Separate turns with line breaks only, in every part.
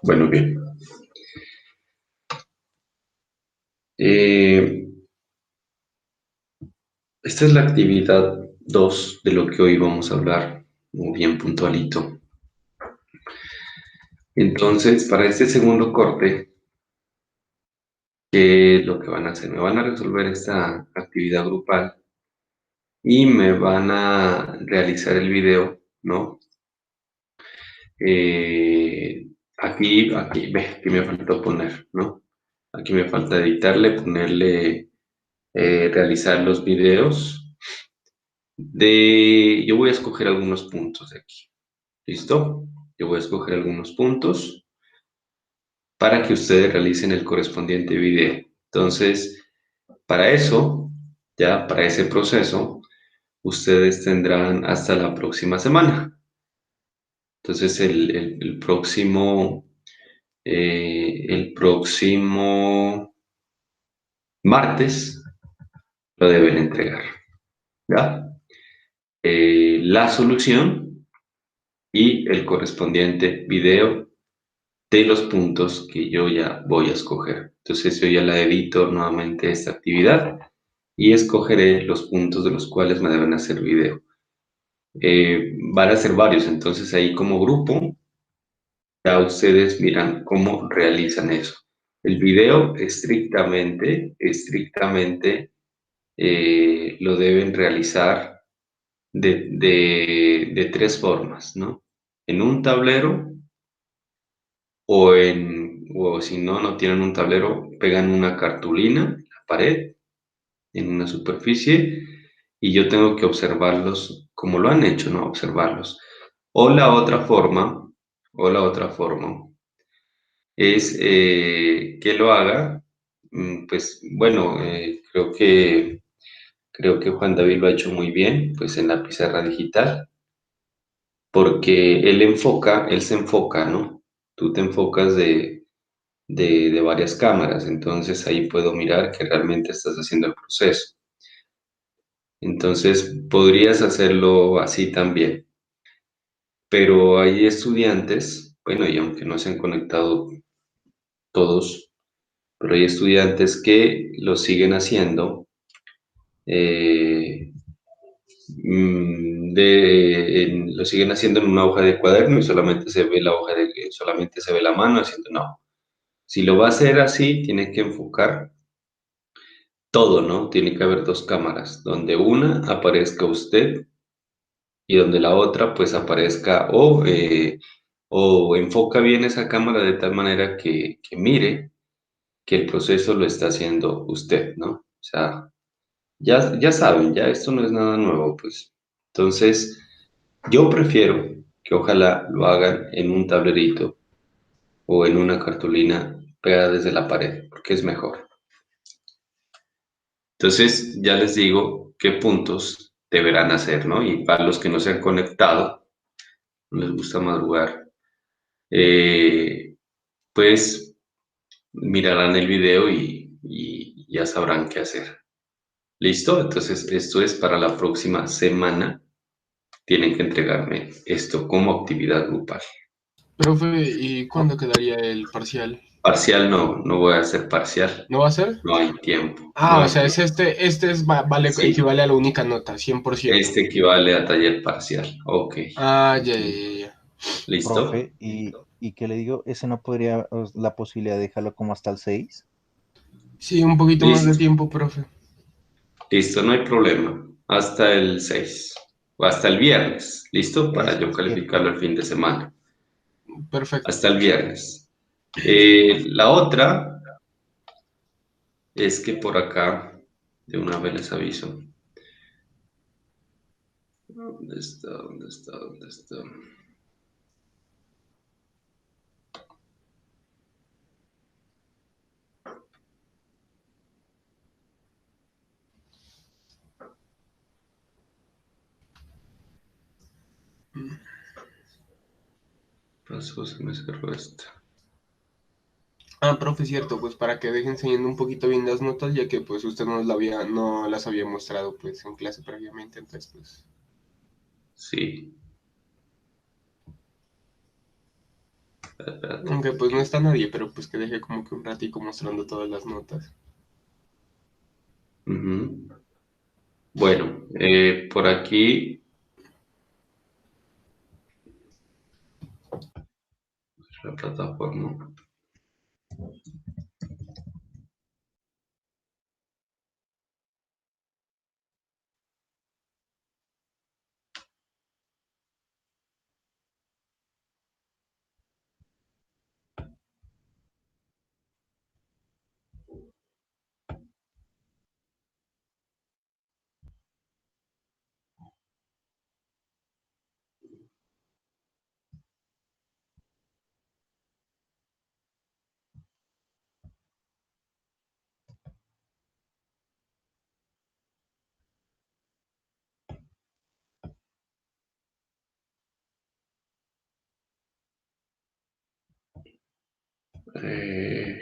Bueno, bien. Eh, Esta es la actividad 2 de lo que hoy vamos a hablar, muy bien puntualito. Entonces, para este segundo corte, ¿qué es lo que van a hacer? Me van a resolver esta actividad grupal y me van a realizar el video, ¿no? Ve, aquí me faltó poner, ¿no? Aquí me falta editarle, ponerle, realizar los videos yo voy a escoger algunos puntos de aquí. ¿Listo? Yo voy a escoger algunos puntos para que ustedes realicen el correspondiente video. Entonces, para eso, ya para ese proceso, ustedes tendrán hasta la próxima semana. Entonces, el próximo martes lo deben entregar, ¿ya? La solución y el correspondiente video de los puntos que yo ya voy a escoger. Entonces yo ya la edito nuevamente esta actividad y escogeré los puntos de los cuales me deben hacer video. Van a ser varios, entonces ahí como grupo ya ustedes miran cómo realizan eso. El video estrictamente lo deben realizar de tres formas, ¿no? En un tablero o si no, no tienen un tablero, pegan una cartulina en la pared, en una superficie, y yo tengo que observarlos como lo han hecho, ¿no? Observarlos. O la otra forma, o la otra forma es que lo haga, pues bueno, creo que Juan David lo ha hecho muy bien, pues en la pizarra digital, porque él se enfoca, ¿no? Tú te enfocas de varias cámaras, entonces ahí puedo mirar que realmente estás haciendo el proceso. Entonces podrías hacerlo así también, pero hay estudiantes, bueno, y aunque no se han conectado todos, pero hay estudiantes que lo siguen haciendo eh, lo siguen haciendo en una hoja de cuaderno y solamente se ve solamente se ve la mano haciendo no. Si lo va a hacer así, tiene que enfocar todo, ¿no? Tiene que haber dos cámaras, donde una aparezca usted y donde la otra pues aparezca o enfoca bien esa cámara de tal manera que mire que el proceso lo está haciendo usted, ¿no? O sea, ya saben, ya esto no es nada nuevo, pues. Entonces, yo prefiero que ojalá lo hagan en un tablerito o en una cartulina pegada desde la pared, porque es mejor. Entonces, ya les digo qué puntos deberán hacer, ¿no? Y para los que no se han conectado, no les gusta madrugar, eh, pues mirarán el video y ya sabrán qué hacer. ¿Listo? Entonces, esto es para la próxima semana. Tienen que entregarme esto como actividad grupal.
Profe, ¿y cuándo quedaría el parcial?
Parcial no, no voy a hacer parcial.
¿No va a ser?
No hay tiempo, no
Ah, o
hay
sea, es
tiempo.
vale,
Sí,
equivale a la única nota, 100%.
este equivale a taller parcial. Ok,
Ah, ya, ya, ya, ya.
¿listo?
Profe, y qué le digo, ese no podría, la posibilidad de dejarlo como hasta el 6.
Sí, un poquito más de
Listo,
tiempo, profe.
listo, no hay problema. Hasta el 6 o hasta el viernes, ¿listo? Para yo
Es que,
calificarlo el fin de semana.
Perfecto.
Hasta el viernes. La otra es que por acá, de una vez les aviso. ¿Dónde está? ¿Dónde está? ¿Dónde está? Pasó, se me cerró esta.
Ah, profe, cierto, pues para que dejen enseñando un poquito bien las notas, ya que pues usted no las había mostrado pues en clase previamente, entonces pues.
Sí, Espérate.
Aunque pues no está nadie, pero pues que deje como que un ratico mostrando todas las notas.
Ujú. Bueno, por aquí la plataforma. Eh,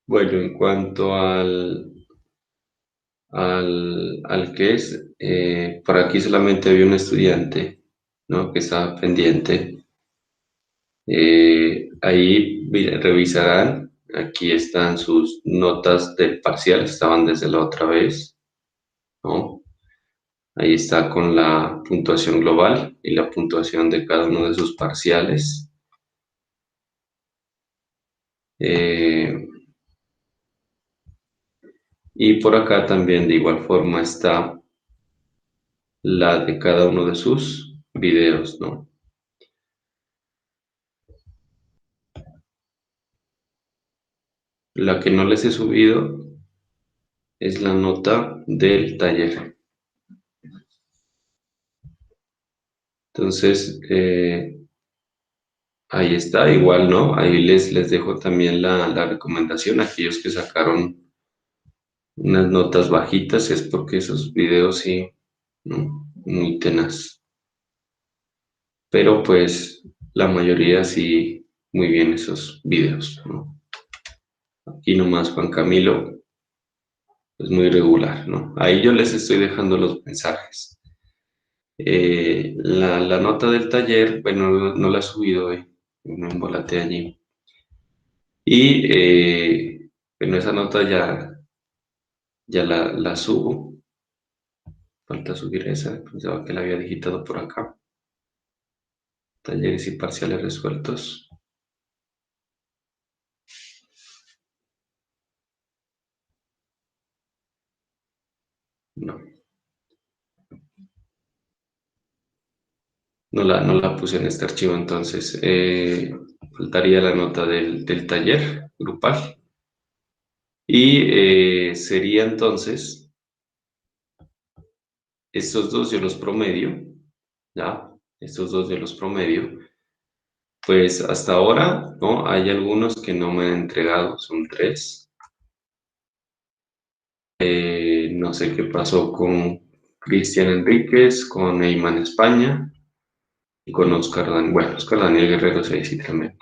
bueno, en cuanto al que es, por aquí solamente había un estudiante, ¿no? Que estaba pendiente. Ahí revisarán, aquí están sus notas del parcial, estaban desde la otra vez, ¿no? Ahí está con la puntuación global y la puntuación de cada uno de sus parciales. Eh, y por acá también de igual forma está la de cada uno de sus videos, ¿no? La que no les he subido es la nota del taller. Entonces, ahí está, igual, ¿no? Ahí les dejo también la recomendación a aquellos que sacaron unas notas bajitas, es porque esos videos sí, ¿no? Muy tenaz. Pero pues la mayoría sí, muy bien esos videos, ¿no? Aquí nomás Juan Camilo es muy regular, ¿no? Ahí yo les estoy dejando los mensajes. La nota del taller, bueno, no la he subido, me embolaté allí. Y bueno, esa nota ya la subo. Falta subir esa, pensaba que la había digitado por acá. Talleres y parciales resueltos. No, no la puse en este archivo, entonces faltaría la nota del taller grupal. Y sería entonces, estos dos yo los promedio, ¿ya? Estos dos yo los promedio. Pues hasta ahora, ¿no? Hay algunos que no me han entregado, son tres. No sé qué pasó con Cristian Enríquez, con Eyman España y con Oscar Daniel Guerrero, sí también.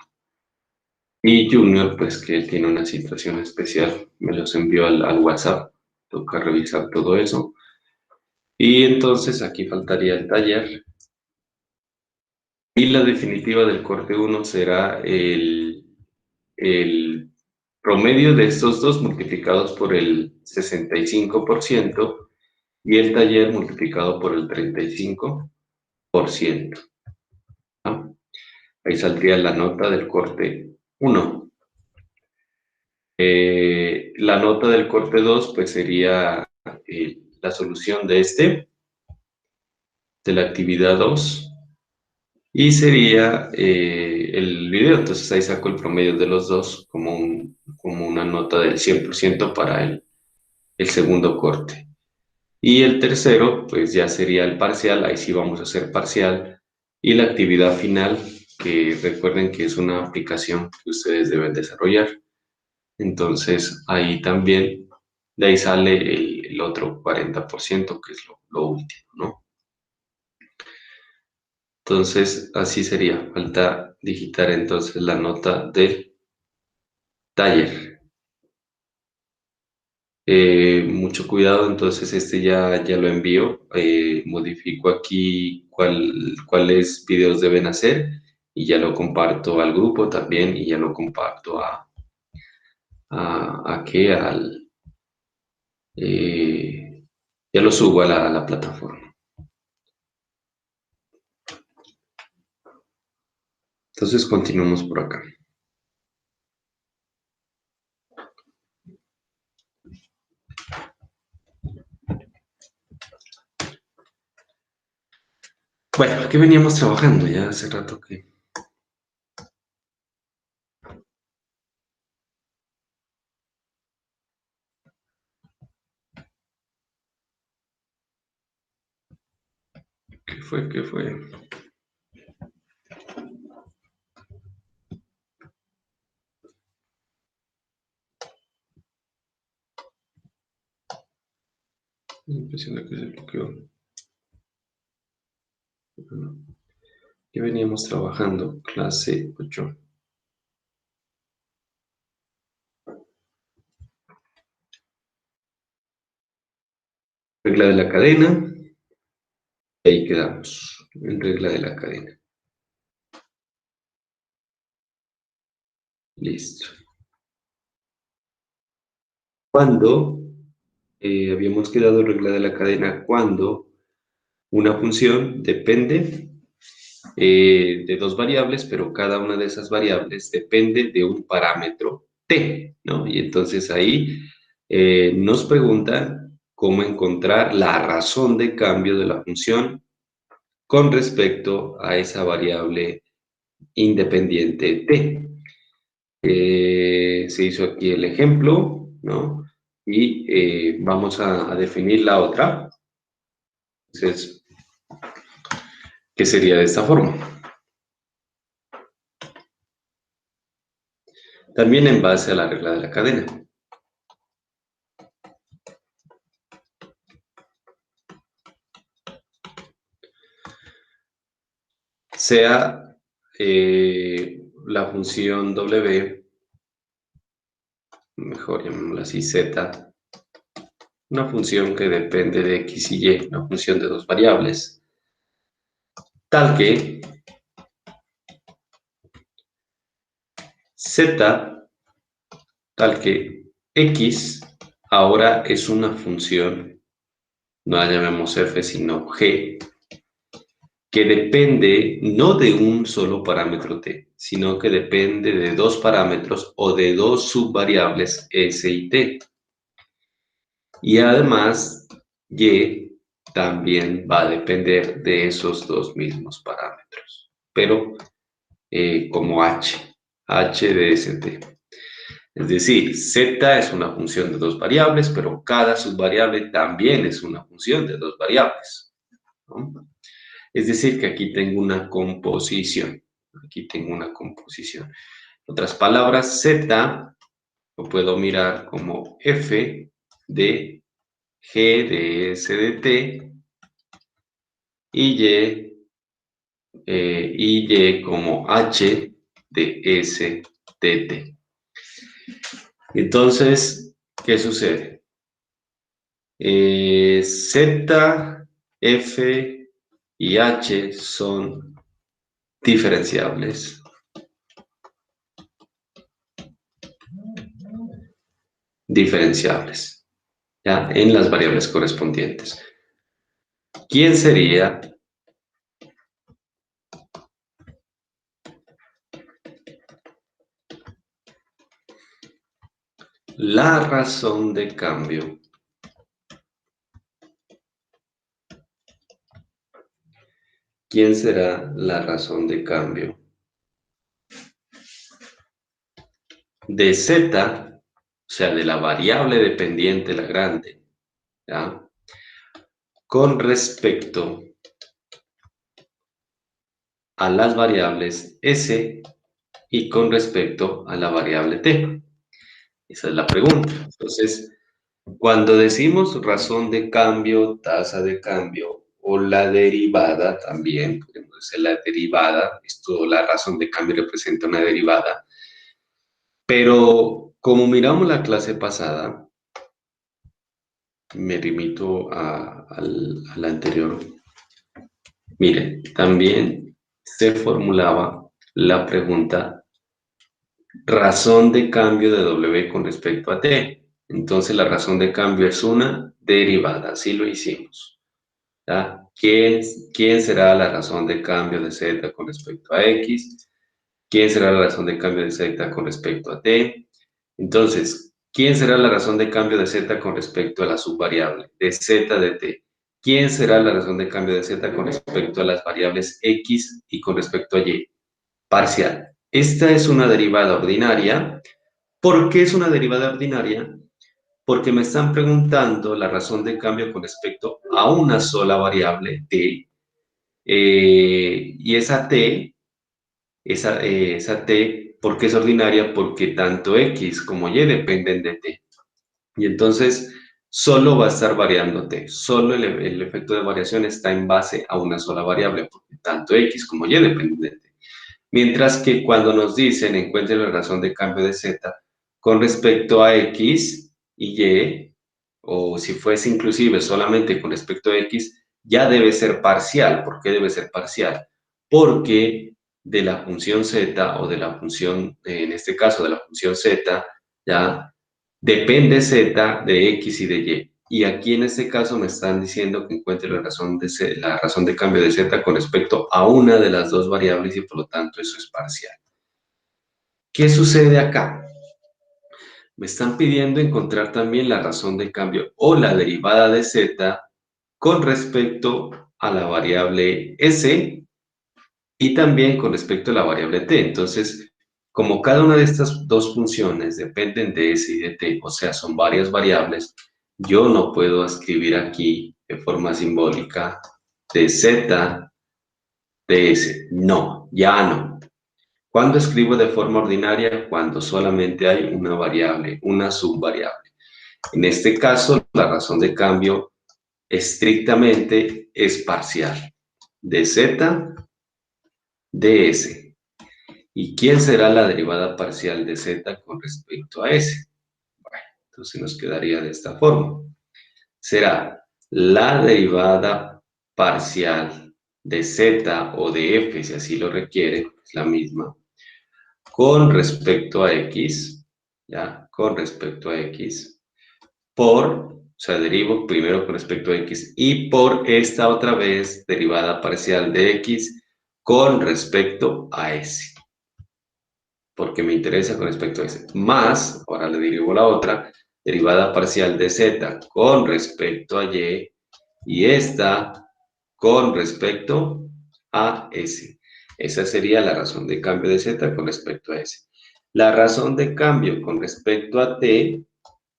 Y Junior, pues que tiene una situación especial, me los envió al WhatsApp, toca revisar todo eso. Y entonces aquí faltaría el taller. Y la definitiva del corte uno será el promedio de estos dos multiplicados por el 65% y el taller multiplicado por el 35%. ¿No? Ahí saldría la nota del corte 1. La nota del corte 2 pues sería la solución de la actividad 2 y sería el video. Entonces ahí saco el promedio de los dos como una nota del 100% para el segundo corte. Y el tercero, pues ya sería el parcial, ahí sí vamos a hacer parcial. Y la actividad final, que recuerden que es una aplicación que ustedes deben desarrollar. Entonces ahí también, de ahí sale el otro 40%, que es lo último, ¿no? Entonces, así sería. Falta digitar entonces la nota del taller. Mucho cuidado, entonces ya lo envío. Modifico aquí cuáles videos deben hacer y ya lo comparto al grupo también y ya lo comparto a qué, ya lo subo a la plataforma. Entonces continuamos por acá. Bueno, aquí veníamos trabajando ya hace rato que... ¿Qué fue? ¿Qué fue? La impresión de que se bloqueó. Aquí veníamos trabajando, clase 8. Regla de la cadena. Ahí quedamos, en regla de la cadena. Listo. Cuando habíamos quedado en regla de la cadena, cuando una función depende de dos variables, pero cada una de esas variables depende de un parámetro t, ¿no? Y entonces ahí nos preguntan cómo encontrar la razón de cambio de la función con respecto a esa variable independiente t. Se hizo aquí el ejemplo, ¿no? Y vamos a definir la otra. Entonces, ¿qué sería de esta forma? También en base a la regla de la cadena. Sea la función w, mejor llamémosla así, z, una función que depende de x y y, una función de dos variables, tal que z, tal que x ahora es una función, no la llamemos f, sino g, que depende no de un solo parámetro t, sino que depende de dos parámetros o de dos subvariables s y t. Y además, y también va a depender de esos dos mismos parámetros, pero como h de st. Es decir, z es una función de dos variables, pero cada subvariable también es una función de dos variables, ¿no? Es decir, que aquí tengo una composición. Aquí tengo una composición. En otras palabras, z lo puedo mirar como f de g de s de t y como h de s de t. Entonces, ¿qué sucede? Z, f y h son diferenciables. Diferenciables, ¿ya? En las variables correspondientes. ¿Quién sería la razón de cambio? ¿Quién será la razón de cambio de z, o sea, de la variable dependiente, la grande, ¿ya? Con respecto a las variables s y con respecto a la variable t? Esa es la pregunta. Entonces, Cuando decimos razón de cambio, tasa de cambio o la derivada también, podemos decir la derivada, esto, la razón de cambio representa una derivada, pero como miramos la clase pasada, me remito a la anterior, miren, también se formulaba la pregunta razón de cambio de W con respecto a T. Entonces la razón de cambio es una derivada, así lo hicimos. ¿Ya? ¿Quién será la razón de cambio de Z con respecto a X? ¿Quién será la razón de cambio de Z con respecto a T? Entonces, ¿quién será la razón de cambio de Z con respecto a la subvariable de Z de T? ¿Quién será la razón de cambio de Z con respecto a las variables X y con respecto a Y? Parcial. Esta es una derivada ordinaria. ¿Por qué es una derivada ordinaria? Porque me están preguntando la razón de cambio con respecto a una sola variable t, y esa t, ¿por qué es ordinaria? Porque tanto x como y dependen de t. Y entonces solo va a estar variando t, solo el efecto de variación está en base a una sola variable, porque tanto x como y dependen de t. Mientras que cuando nos dicen encuentre la razón de cambio de z con respecto a x y y, o si fuese inclusive solamente con respecto a x, ya debe ser parcial. ¿Por qué debe ser parcial? Porque de la función z o de la función, en este caso de la función z, ya depende z de x y de y. Y aquí en este caso me están diciendo que encuentre la razón de cambio de z con respecto a una de las dos variables y por lo tanto eso es parcial. ¿Qué sucede acá? Me están pidiendo encontrar también la razón de cambio o la derivada de z con respecto a la variable s y también con respecto a la variable t. Entonces, como cada una de estas dos funciones dependen de s y de t, o sea, son varias variables, yo no puedo escribir aquí de forma simbólica de z de s. No, ya no. ¿Cuándo escribo de forma ordinaria? Cuando solamente hay una variable, una subvariable. En este caso, la razón de cambio estrictamente es parcial de z de s. ¿Y quién será la derivada parcial de z con respecto a s? Bueno, entonces nos quedaría de esta forma. Será la derivada parcial de z o de f, si así lo requiere, es la misma, con respecto a x, ¿ya? Con respecto a x, o sea, derivo primero con respecto a x y por esta otra vez derivada parcial de x con respecto a s, porque me interesa con respecto a s, más, ahora le derivo la otra, derivada parcial de z con respecto a y esta con respecto a s. Esa sería la razón de cambio de z con respecto a s. La razón de cambio con respecto a t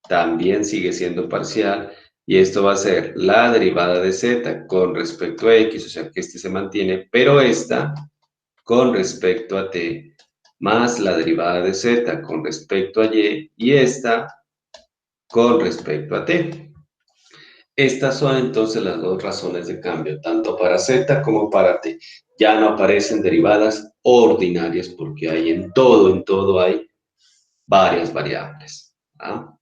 también sigue siendo parcial y esto va a ser la derivada de z con respecto a x, o sea que este se mantiene, pero esta con respecto a t más la derivada de z con respecto a y esta con respecto a t. Estas son entonces las dos razones de cambio, tanto para z como para t. Ya no aparecen derivadas ordinarias porque hay en todo hay varias variables. ¿Ah?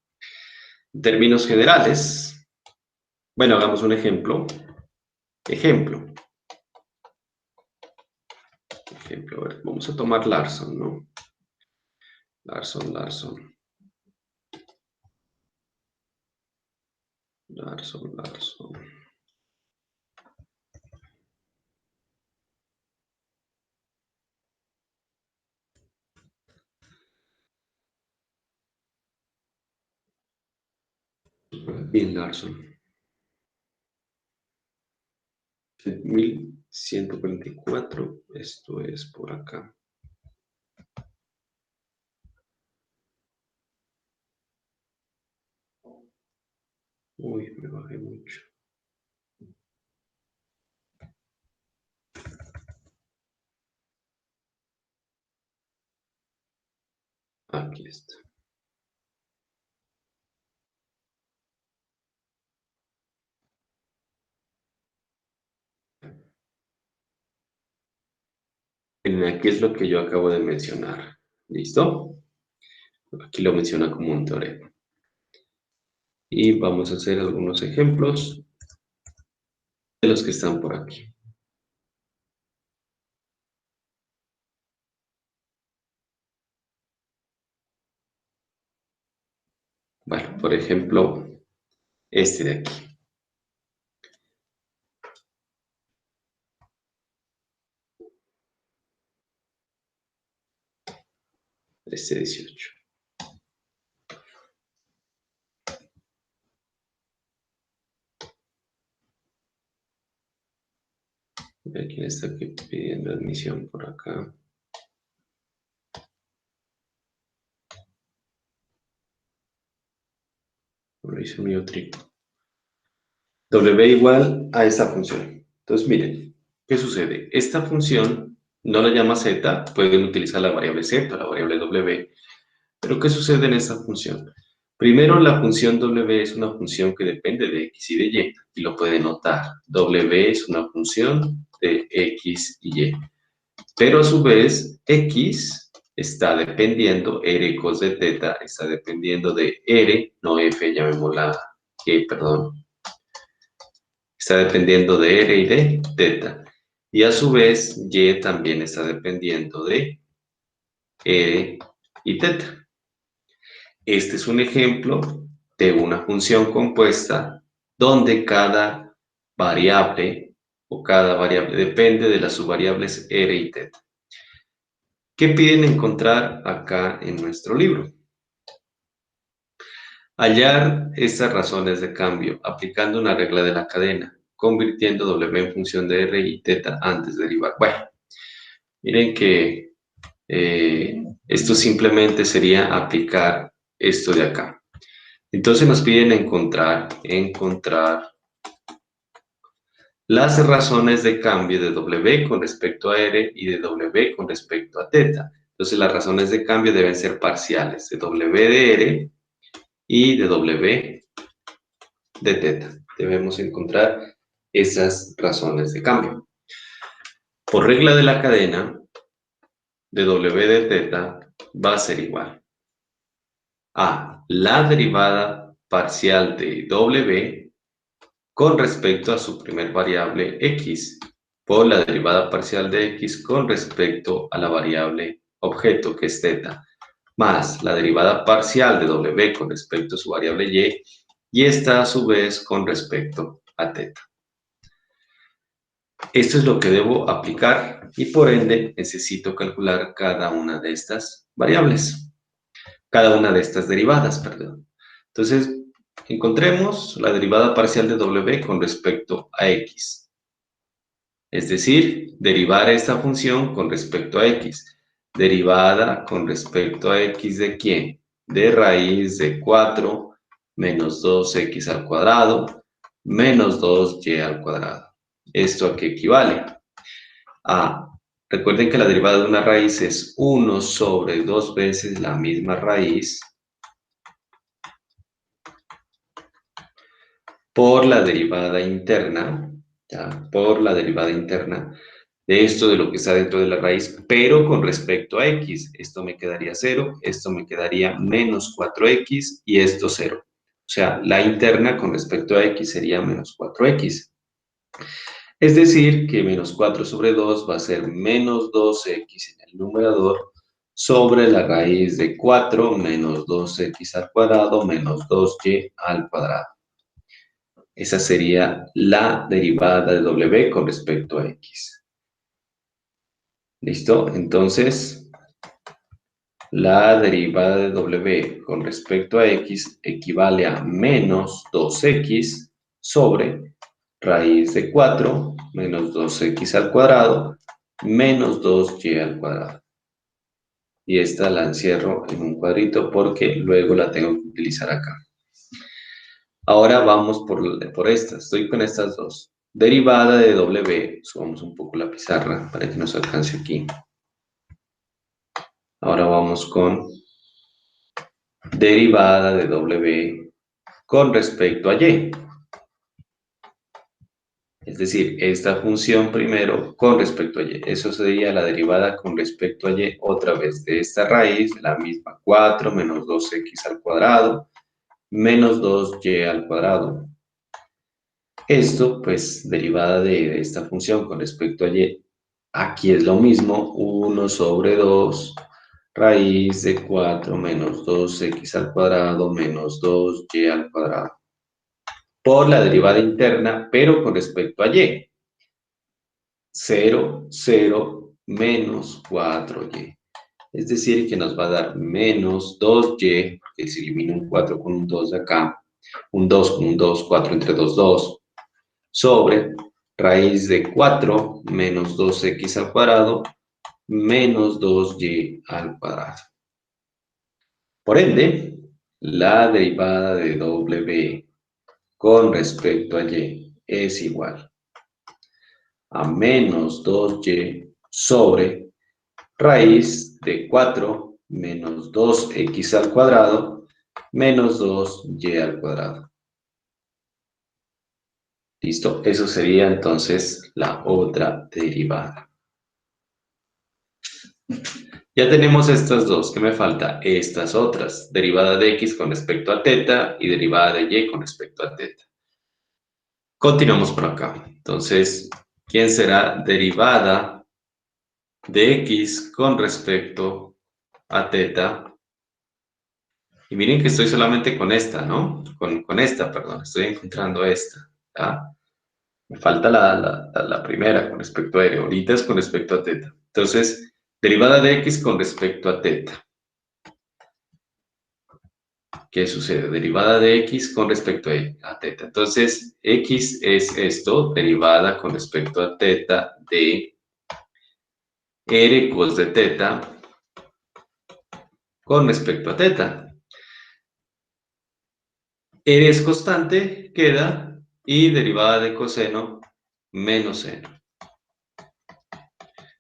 En términos generales, bueno, hagamos un ejemplo. Ejemplo, a ver, vamos a tomar Larson, ¿no? Larson, Larson, Larson, Larson. Bien, Larson. 1144, esto es por acá. Uy, me bajé mucho. Aquí está. Aquí es lo que yo acabo de mencionar. ¿Listo? Aquí lo menciona como un teorema. Y vamos a hacer algunos ejemplos de los que están por aquí. Bueno, por ejemplo, este de aquí. Este 18. A ver quién está aquí pidiendo admisión por acá. Lo hizo mío trigo. W igual a esta función. Entonces, miren, ¿qué sucede? Esta función no la llama z, pueden utilizar la variable z, la variable w. Pero ¿qué sucede en esta función? Primero, la función w es una función que depende de x y de y, y lo pueden notar. W es una función de x y y. Pero a su vez, x está dependiendo, r cos de teta está dependiendo de r, no f, llamémosla g, perdón. Está dependiendo de r y de teta. Y a su vez, y también está dependiendo de r y teta. Este es un ejemplo de una función compuesta donde cada variable depende de las subvariables r y teta. ¿Qué piden encontrar acá en nuestro libro? Hallar estas razones de cambio aplicando una regla de la cadena, convirtiendo w en función de r y teta antes de derivar. Bueno, miren que esto simplemente sería aplicar esto de acá. Entonces nos piden encontrar las razones de cambio de w con respecto a r y de w con respecto a teta. Entonces las razones de cambio deben ser parciales, de w de r y de w de teta. Debemos encontrar esas razones de cambio. Por regla de la cadena, de w de teta va a ser igual a la derivada parcial de w con respecto a su primer variable x por la derivada parcial de x con respecto a la variable objeto que es teta, más la derivada parcial de w con respecto a su variable y esta a su vez con respecto a teta. Esto es lo que debo aplicar y por ende necesito calcular cada una de estas variables, cada una de estas derivadas, perdón. Entonces, encontremos la derivada parcial de w con respecto a x. Es decir, derivar esta función con respecto a x. Derivada con respecto a x ¿de quién? De raíz de 4 menos 2x al cuadrado menos 2y al cuadrado. ¿Esto a qué equivale? Recuerden que la derivada de una raíz es 1 sobre 2 veces la misma raíz por la derivada interna, ¿ya? Por la derivada interna de esto de lo que está dentro de la raíz, pero con respecto a x. Esto me quedaría 0, esto me quedaría menos 4x y esto 0. O sea, la interna con respecto a x sería menos 4x. Es decir, que menos 4 sobre 2 va a ser menos 2x en el numerador sobre la raíz de 4 menos 2x al cuadrado menos 2y al cuadrado. Esa sería la derivada de w con respecto a x. ¿Listo? Entonces, la derivada de w con respecto a x equivale a menos 2x sobre raíz de 4 menos 2x al cuadrado menos 2y al cuadrado. Y esta la encierro en un cuadrito porque luego la tengo que utilizar acá. Ahora vamos por estas. Estoy con estas dos. Derivada de w, subamos un poco la pizarra para que nos alcance aquí. Ahora vamos con derivada de w con respecto a y. Es decir, esta función primero con respecto a y. Eso sería la derivada con respecto a y otra vez de esta raíz, la misma 4 menos 2x al cuadrado menos 2y al cuadrado. Esto, pues, derivada de esta función con respecto a y. Aquí es lo mismo, 1 sobre 2 raíz de 4 menos 2x al cuadrado menos 2y al cuadrado. Por la derivada interna, pero con respecto a y. 0, 0, menos 4y. Es decir, que nos va a dar menos 2y, porque se elimina un 4 con un 2 de acá, un 2 con un 2, 4 entre 2, 2, sobre raíz de 4 menos 2x al cuadrado menos 2y al cuadrado. Por ende, la derivada de w con respecto a y es igual a menos 2y sobre raíz de 4 menos 2x al cuadrado menos 2y al cuadrado. ¿Listo? Eso sería entonces la otra derivada. Ya tenemos estas dos. ¿Qué me falta? Estas otras. Derivada de x con respecto a teta y derivada de y con respecto a teta. Continuamos por acá. Entonces, ¿quién será derivada de x con respecto a teta? Y miren que estoy solamente con esta, ¿no? Con esta, perdón. Estoy encontrando esta. ¿Ya? Me falta la primera con respecto a r. Ahorita es con respecto a teta. Entonces, derivada de x con respecto a teta. ¿Qué sucede? Derivada de x con respecto a teta. Entonces, x es esto, derivada con respecto a teta de r cos de teta con respecto a teta. R es constante, queda, y derivada de coseno menos n.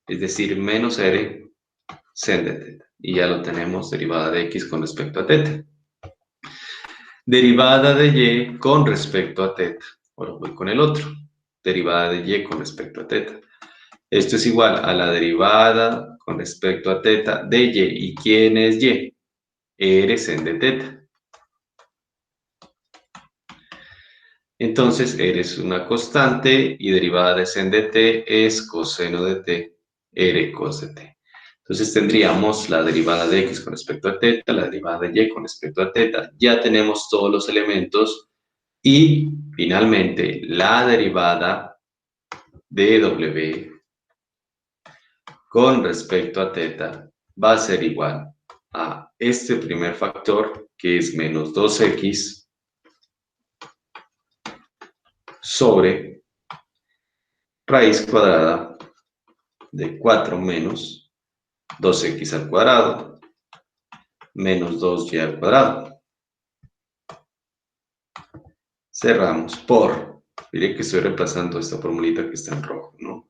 Es decir, menos r sen de teta. Y ya lo tenemos, derivada de x con respecto a teta. Derivada de y con respecto a teta. Ahora voy con el otro. Derivada de y con respecto a teta. Esto es igual a la derivada con respecto a teta de y. ¿Y quién es y? R sen de teta. Entonces, R es una constante y derivada de sen de t es coseno de t, R cos de t. Entonces tendríamos la derivada de x con respecto a teta, la derivada de y con respecto a teta. Ya tenemos todos los elementos y finalmente la derivada de w con respecto a teta va a ser igual a este primer factor que es menos 2x sobre raíz cuadrada de 4 menos 2x al cuadrado menos 2y al cuadrado. Cerramos por, miren que estoy reemplazando esta formulita que está en rojo, ¿no?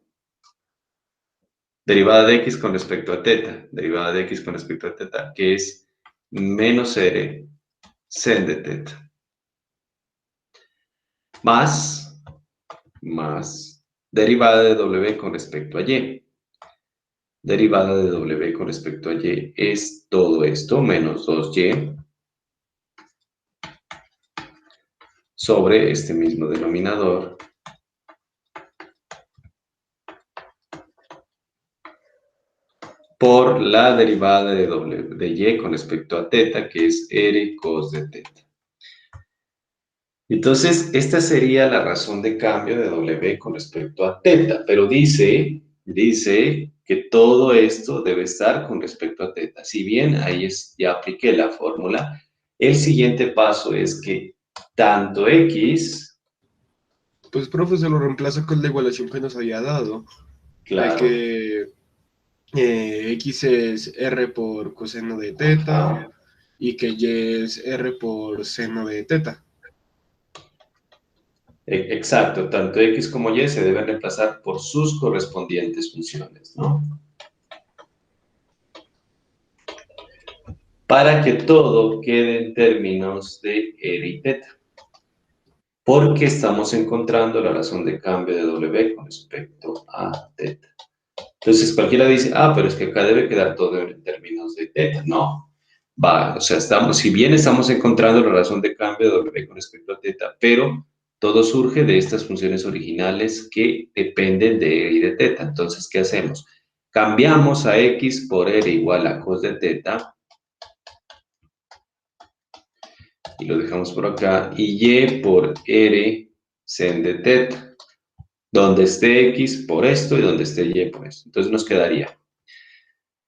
Derivada de x con respecto a teta, derivada de x con respecto a teta, que es menos r sen de teta. Más derivada de w con respecto a y. Derivada de w con respecto a y es todo esto, menos 2y, sobre este mismo denominador, por la derivada de y con respecto a teta, que es r cos de teta. Entonces, esta sería la razón de cambio de w con respecto a teta, pero dice que todo esto debe estar con respecto a teta. Si bien ahí ya apliqué la fórmula, el siguiente paso es que tanto x,
Pues, profe, se lo reemplaza con la igualación que nos había dado, de
claro,
que x es r por coseno de teta y que y es r por seno de teta.
exacto, tanto x como y se deben reemplazar por sus correspondientes funciones, ¿no? Para que todo quede en términos de r y teta. porque estamos encontrando la razón de cambio de W con respecto a teta. Entonces cualquiera dice, pero es que acá debe quedar todo en términos de teta. No, o sea, si bien estamos encontrando la razón de cambio de W con respecto a teta, pero todo surge de estas funciones originales que dependen de R y de teta. Entonces, ¿qué hacemos? Cambiamos a X por R igual a cos de teta, y lo dejamos por acá, y Y por R sen de teta, donde esté X por esto y donde esté Y por esto. Entonces nos quedaría,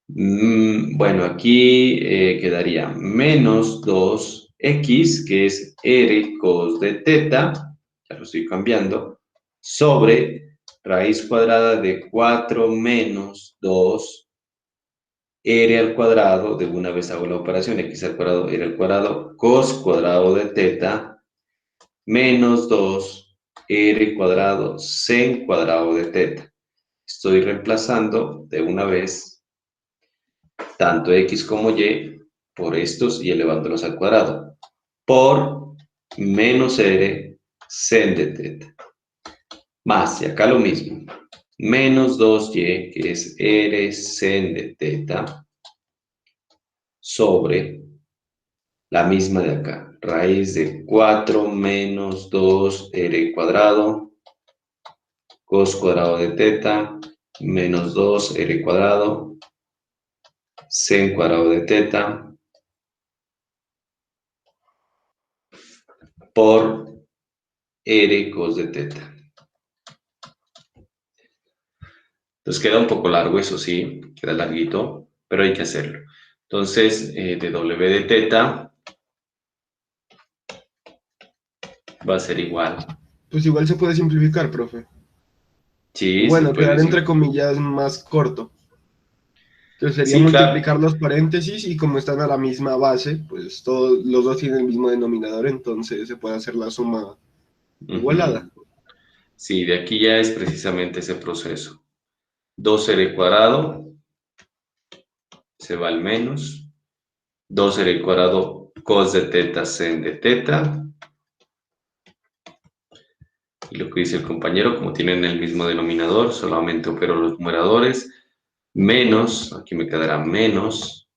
bueno, aquí quedaría menos 2X, que es R cos de teta, ya lo estoy cambiando, sobre raíz cuadrada de 4 menos 2 R al cuadrado, de una vez hago la operación, X al cuadrado, R al cuadrado, cos cuadrado de teta, menos 2 R cuadrado, sen cuadrado de teta. Estoy reemplazando de una vez tanto X como Y por estos y elevándolos al cuadrado, por menos R sen de teta. Más, y acá lo mismo, menos 2Y, que es R sen de teta, sobre la misma de acá, raíz de 4 menos 2R cuadrado, cos cuadrado de teta, menos 2R cuadrado, sen cuadrado de teta, por R cos de teta. Entonces queda un poco largo, eso sí, queda larguito, pero hay que hacerlo. Entonces, de W de teta va a ser igual.
Pues igual se puede simplificar, profe.
Sí, se
Bueno,
puede
quedar entre
decir.
comillas más corto. Entonces sería
Sí, claro.
multiplicar los paréntesis y como están a la misma base, pues todos los dos tienen el mismo denominador, entonces se puede hacer la suma igualada.
Sí, de aquí ya es precisamente ese proceso. 2R cuadrado se va al menos. 2R cuadrado cos de teta sen de teta. Y lo que dice el compañero, como tienen el mismo denominador, solamente opero los numeradores. Menos, aquí me quedará menos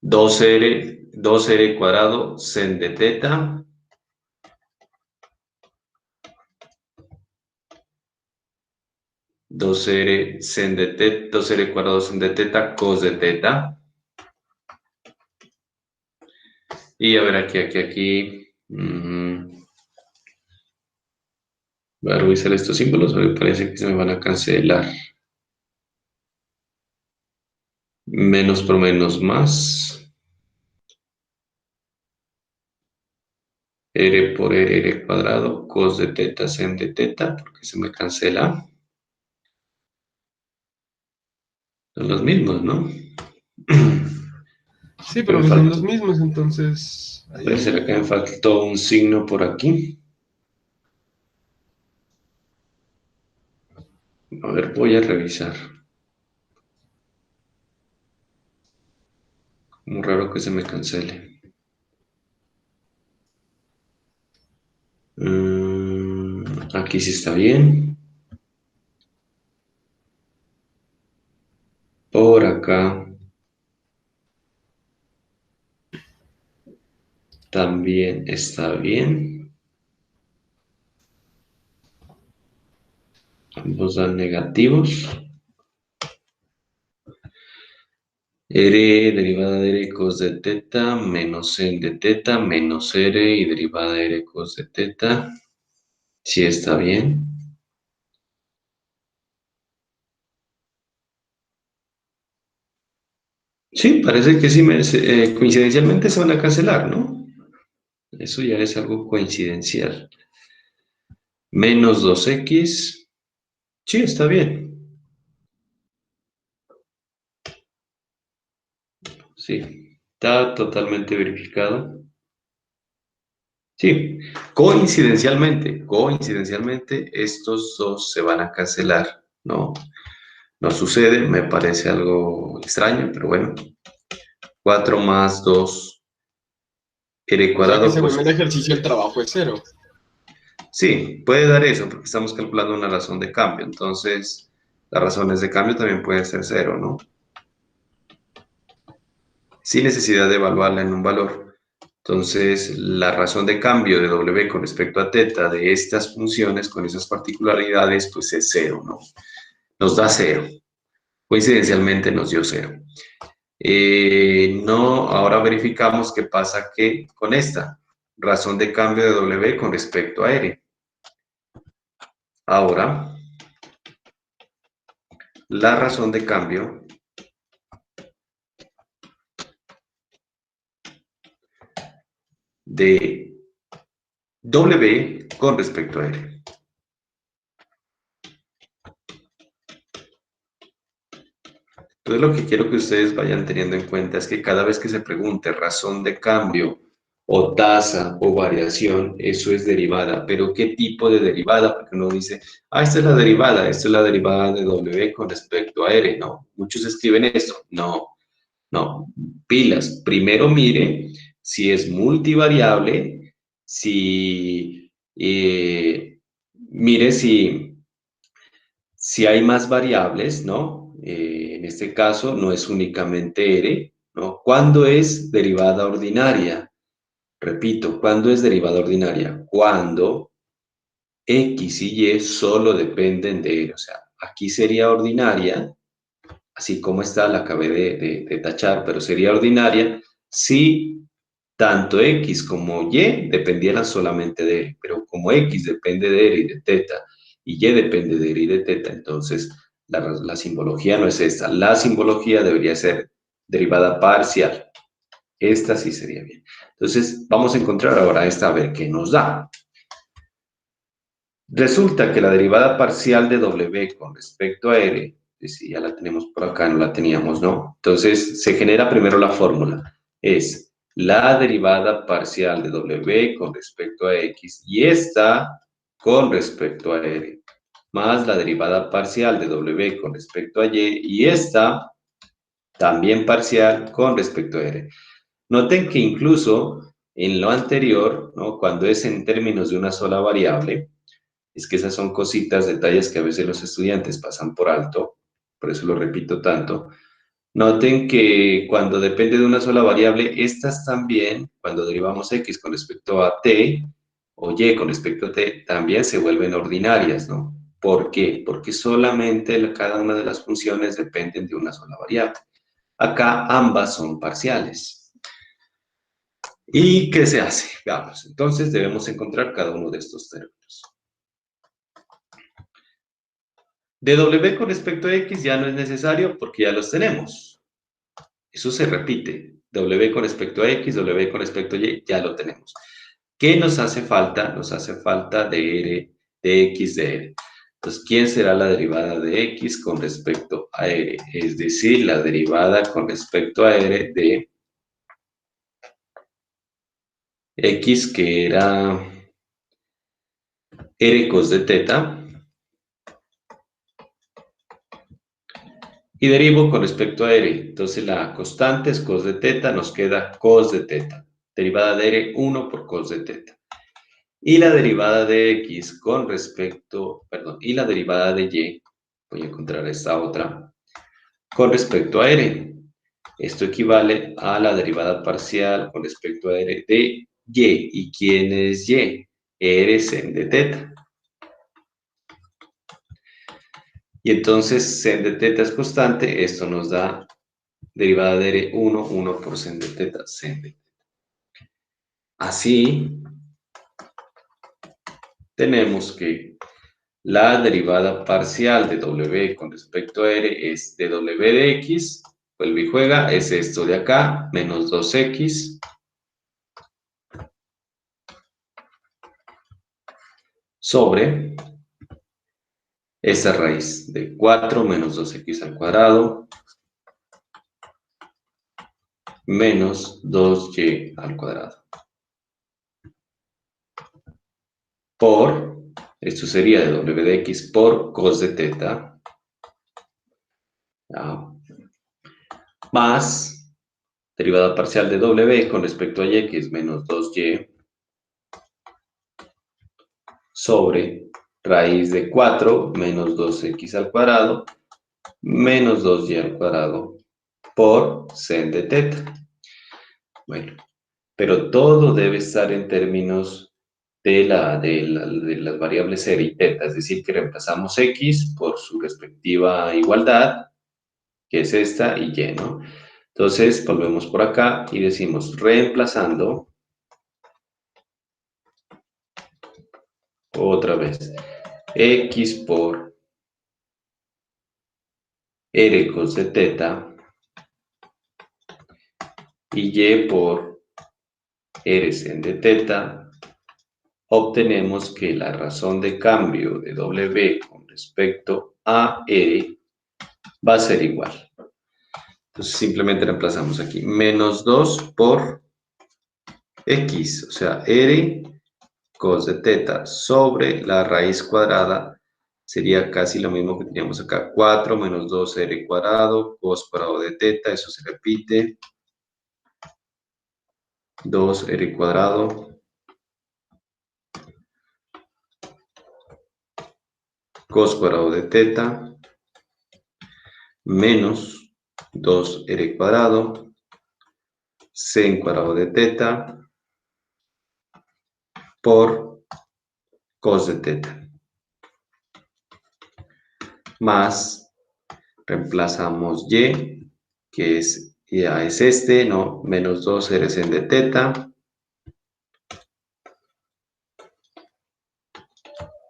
2R cuadrado sen de teta. Dos R sen de teta, 2R cuadrado sen de teta, cos de teta. Y a ver aquí. Voy a revisar estos símbolos, me parece que se me van a cancelar. Menos por menos más. R por R cuadrado, cos de teta, sen de teta, porque se me cancela. Son los mismos, ¿no?
Sí,
Que me
pero son
faltó,
los mismos, entonces
parece que
ahí
me faltó un signo por aquí. A ver, voy a revisar. Muy raro que se me cancele. Aquí sí está bien. Por acá también está bien. Ambos dan negativos. R derivada de R cos de teta menos sen de teta menos R y derivada de R cos de teta. Sí está bien. Sí, parece que sí, coincidencialmente se van a cancelar, ¿no? Eso ya es algo coincidencial. Menos 2X. Sí, está bien. Sí, está totalmente verificado. Sí, coincidencialmente estos dos se van a cancelar, ¿no? No sucede, me parece algo extraño, pero bueno. 4 más 2 R
o sea que
cuadrado,
según
pues
el ejercicio el trabajo es cero.
Sí, puede dar eso, porque estamos calculando una razón de cambio. Entonces, las razones de cambio también pueden ser cero, ¿no? Sin necesidad de evaluarla en un valor. Entonces, la razón de cambio de W con respecto a teta de estas funciones con esas particularidades, pues es cero, ¿no? Nos da cero. Coincidencialmente nos dio cero. No, ahora verificamos qué pasa que con esta razón de cambio de W con respecto a R. Ahora, la razón de cambio de W con respecto a R. Entonces lo que quiero que ustedes vayan teniendo en cuenta es que cada vez que se pregunte razón de cambio o tasa o variación, eso es derivada. ¿Pero qué tipo de derivada? Porque uno dice, esta es la derivada, esta es la derivada de W con respecto a R. No, muchos escriben esto. No, no, pilas. Primero mire si es multivariable, si mire si hay más variables, ¿no? En este caso no es únicamente R, ¿no? ¿Cuándo es derivada ordinaria? Repito, ¿cuándo es derivada ordinaria? Cuando X y Y solo dependen de R. O sea, aquí sería ordinaria, así como está, la acabé de tachar, pero sería ordinaria si tanto X como Y dependieran solamente de R, pero como X depende de R y de teta, y Y depende de R y de teta, entonces la simbología no es esta. La simbología debería ser derivada parcial. Esta sí sería bien. Entonces, vamos a encontrar ahora esta, a ver qué nos da. Resulta que la derivada parcial de W con respecto a R, si ya la tenemos por acá, no la teníamos, ¿no? Entonces, se genera primero la fórmula. Es la derivada parcial de W con respecto a X y esta con respecto a R, más la derivada parcial de W con respecto a Y y esta también parcial con respecto a R. Noten que incluso en lo anterior, ¿no? Cuando es en términos de una sola variable, es que esas son cositas, detalles que a veces los estudiantes pasan por alto, por eso lo repito tanto. Noten que cuando depende de una sola variable, estas también, cuando derivamos x con respecto a t o y con respecto a t, también se vuelven ordinarias, ¿no? ¿Por qué? Porque solamente cada una de las funciones dependen de una sola variable. Acá ambas son parciales. ¿Y qué se hace? Veamos. Entonces debemos encontrar cada uno de estos términos. De W con respecto a X ya no es necesario porque ya los tenemos. Eso se repite. W con respecto a X, W con respecto a Y, ya lo tenemos. ¿Qué nos hace falta? Nos hace falta de R, de X de R. Entonces, ¿quién será la derivada de X con respecto a R? Es decir, la derivada con respecto a R de X, que era R cos de teta. Y derivo con respecto a R. Entonces la constante es cos de teta, nos queda cos de teta. Derivada de R, 1 por cos de teta. Y la derivada de X con respecto, perdón, y la derivada de Y, voy a encontrar esta otra, con respecto a R. Esto equivale a la derivada parcial con respecto a R de Y. ¿Y quién es Y? R sen de teta. Y entonces sen de teta es constante, esto nos da derivada de R 1, 1 por sen de teta, sen de teta. Así, tenemos que la derivada parcial de W con respecto a R es de W de X, vuelve y juega, es esto de acá, menos 2X, sobre esa raíz de 4 menos 2X al cuadrado, menos 2Y al cuadrado. Por, esto sería de W de X por cos de teta, ¿ya? Más derivada parcial de W con respecto a Y, que es menos 2Y, sobre raíz de 4 menos 2x al cuadrado menos 2y al cuadrado por sen de teta. Bueno, pero todo debe estar en términos de las variables r y teta, es decir, que reemplazamos x por su respectiva igualdad, que es esta, y y, ¿no? Entonces, volvemos por acá y decimos, reemplazando, otra vez, x por r cos de teta y y por r sen de teta, obtenemos que la razón de cambio de W con respecto a R va a ser igual. Entonces simplemente reemplazamos aquí menos 2 por X, o sea, R cos de teta sobre la raíz cuadrada sería casi lo mismo que teníamos acá, 4 menos 2R cuadrado, cos cuadrado de teta, eso se repite, 2R cuadrado, cos cuadrado de teta, menos 2R cuadrado, sen cuadrado de teta, por cos de teta. Más, reemplazamos y, que es, ya es este, ¿no? Menos 2 R sen de teta.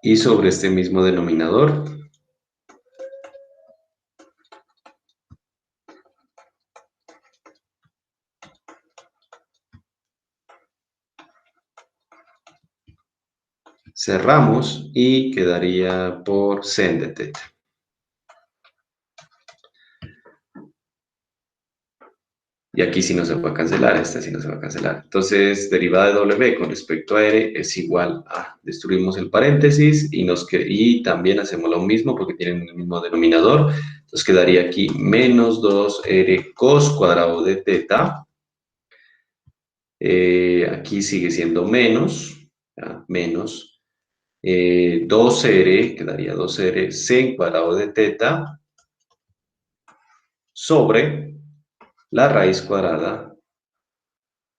Y sobre este mismo denominador, cerramos y quedaría por sen de teta. Y aquí sí no se va a cancelar, esta sí no se va a cancelar. Entonces, derivada de W con respecto a R es igual a, destruimos el paréntesis y también hacemos lo mismo porque tienen el mismo denominador. Entonces quedaría aquí menos 2R cos cuadrado de teta. Aquí sigue siendo menos, ¿ya? Menos 2R, quedaría 2R sen cuadrado de teta sobre la raíz cuadrada,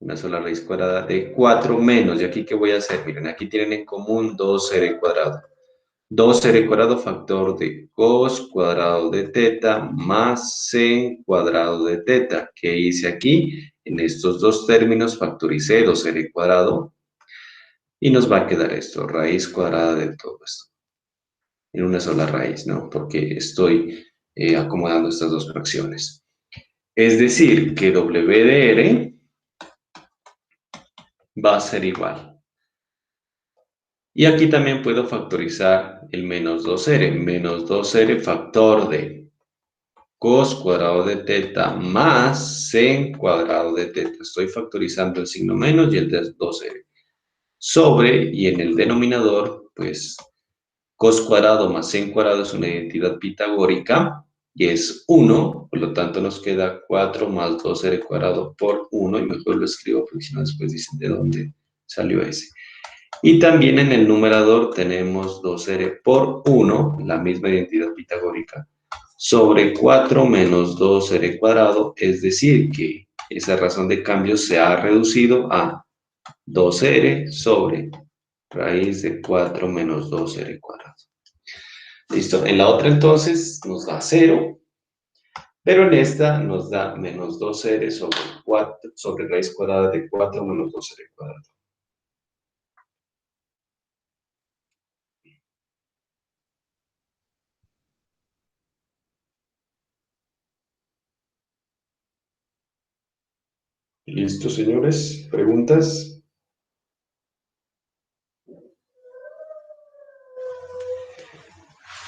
una sola raíz cuadrada de 4 menos, ¿y aquí qué voy a hacer? Miren, aquí tienen en común 2R cuadrado. 2R cuadrado factor de cos cuadrado de teta más sen cuadrado de teta. ¿Qué hice aquí? En estos dos términos factoricé 2R cuadrado y nos va a quedar esto, raíz cuadrada de todo esto. En una sola raíz, ¿no? Porque estoy acomodando estas dos fracciones. Es decir, que W de R va a ser igual. Y aquí también puedo factorizar el menos 2R. Menos 2R factor de cos cuadrado de teta más sen cuadrado de teta. Estoy factorizando el signo menos y el de 2R. Sobre, y en el denominador, pues, cos cuadrado más sen cuadrado es una identidad pitagórica y es 1, por lo tanto nos queda 4 más 2R cuadrado por 1, y mejor lo escribo porque si no después dicen de dónde salió ese. Y también en el numerador tenemos 2R por 1, la misma identidad pitagórica, sobre 4 menos 2R cuadrado, es decir, que esa razón de cambio se ha reducido a 2R sobre raíz de 4 menos 2R cuadrado. Listo, en la otra entonces nos da 0, pero en esta nos da menos 2R sobre, 4, sobre raíz cuadrada de 4 menos 2R cuadrado. ¿Listo, señores? ¿Preguntas?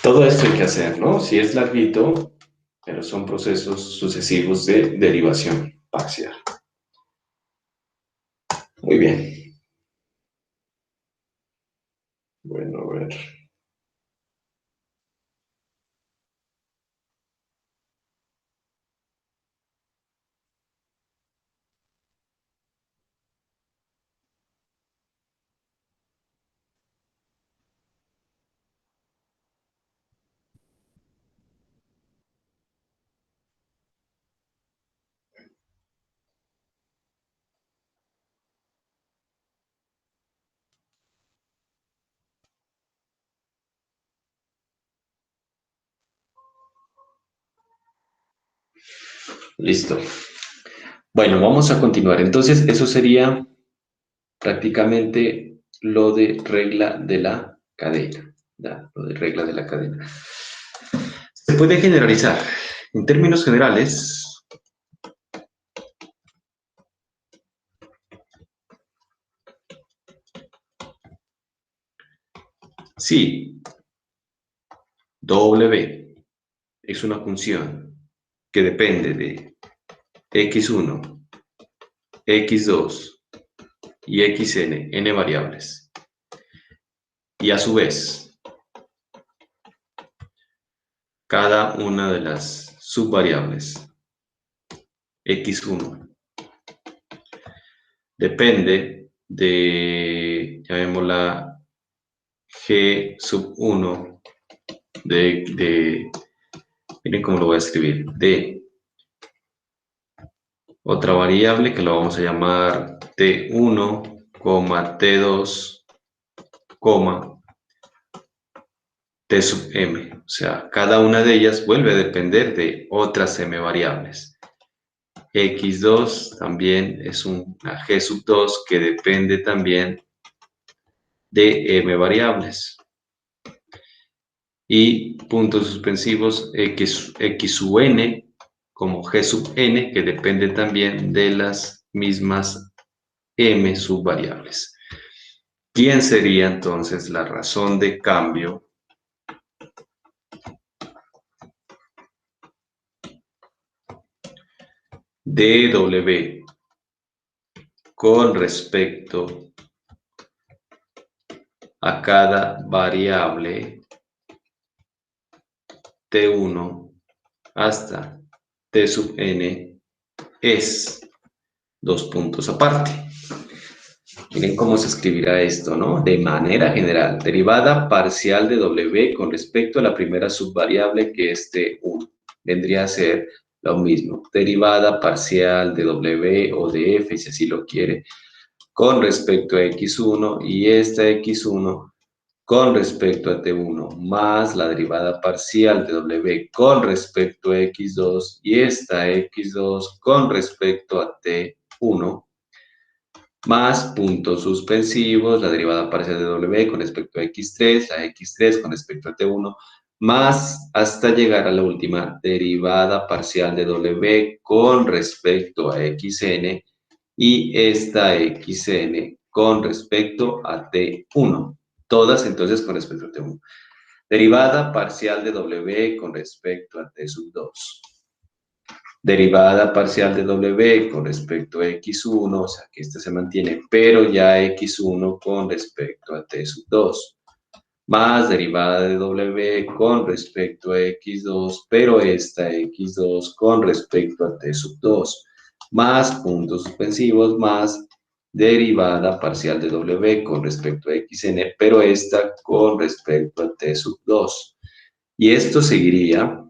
Todo esto hay que hacer, ¿no? Si es larguito, pero son procesos sucesivos de derivación parcial. Muy bien. Bueno, a ver. Listo. Bueno, vamos a continuar. Entonces, eso sería prácticamente lo de regla de la cadena. ¿Ya? Lo de regla de la cadena. Se puede generalizar. En términos generales, sí, W es una función que depende de x1, x2 y xn, n variables. Y a su vez, cada una de las subvariables x1 depende de, llamémosla g sub 1 miren cómo lo voy a escribir, de otra variable que lo vamos a llamar t1, t2, t sub m. O sea, cada una de ellas vuelve a depender de otras m variables. x2 también es una g sub 2 que depende también de m variables. Y puntos suspensivos x sub n como g sub n, que depende también de las mismas m subvariables. ¿Quién sería entonces la razón de cambio de W con respecto a cada variable T1 hasta T sub n es dos puntos aparte? Miren cómo se escribirá esto, ¿no? De manera general, derivada parcial de W con respecto a la primera subvariable que es T1. Vendría a ser lo mismo, derivada parcial de W o de F, si así lo quiere, con respecto a X1 y esta X1 con respecto a T1, más la derivada parcial de W con respecto a X2 y esta X2 con respecto a T1, más puntos suspensivos, la derivada parcial de W con respecto a X3, la X3 con respecto a T1, más hasta llegar a la última derivada parcial de W con respecto a XN y esta XN con respecto a T1. Todas entonces con respecto a T1. Derivada parcial de W con respecto a T sub 2. Derivada parcial de W con respecto a X1, o sea que este se mantiene, pero ya X1 con respecto a T sub 2. Más derivada de W con respecto a X2, pero esta X2 con respecto a T sub 2. Más puntos suspensivos, más derivada parcial de W con respecto a XN, pero esta con respecto a T sub 2. Y esto seguiría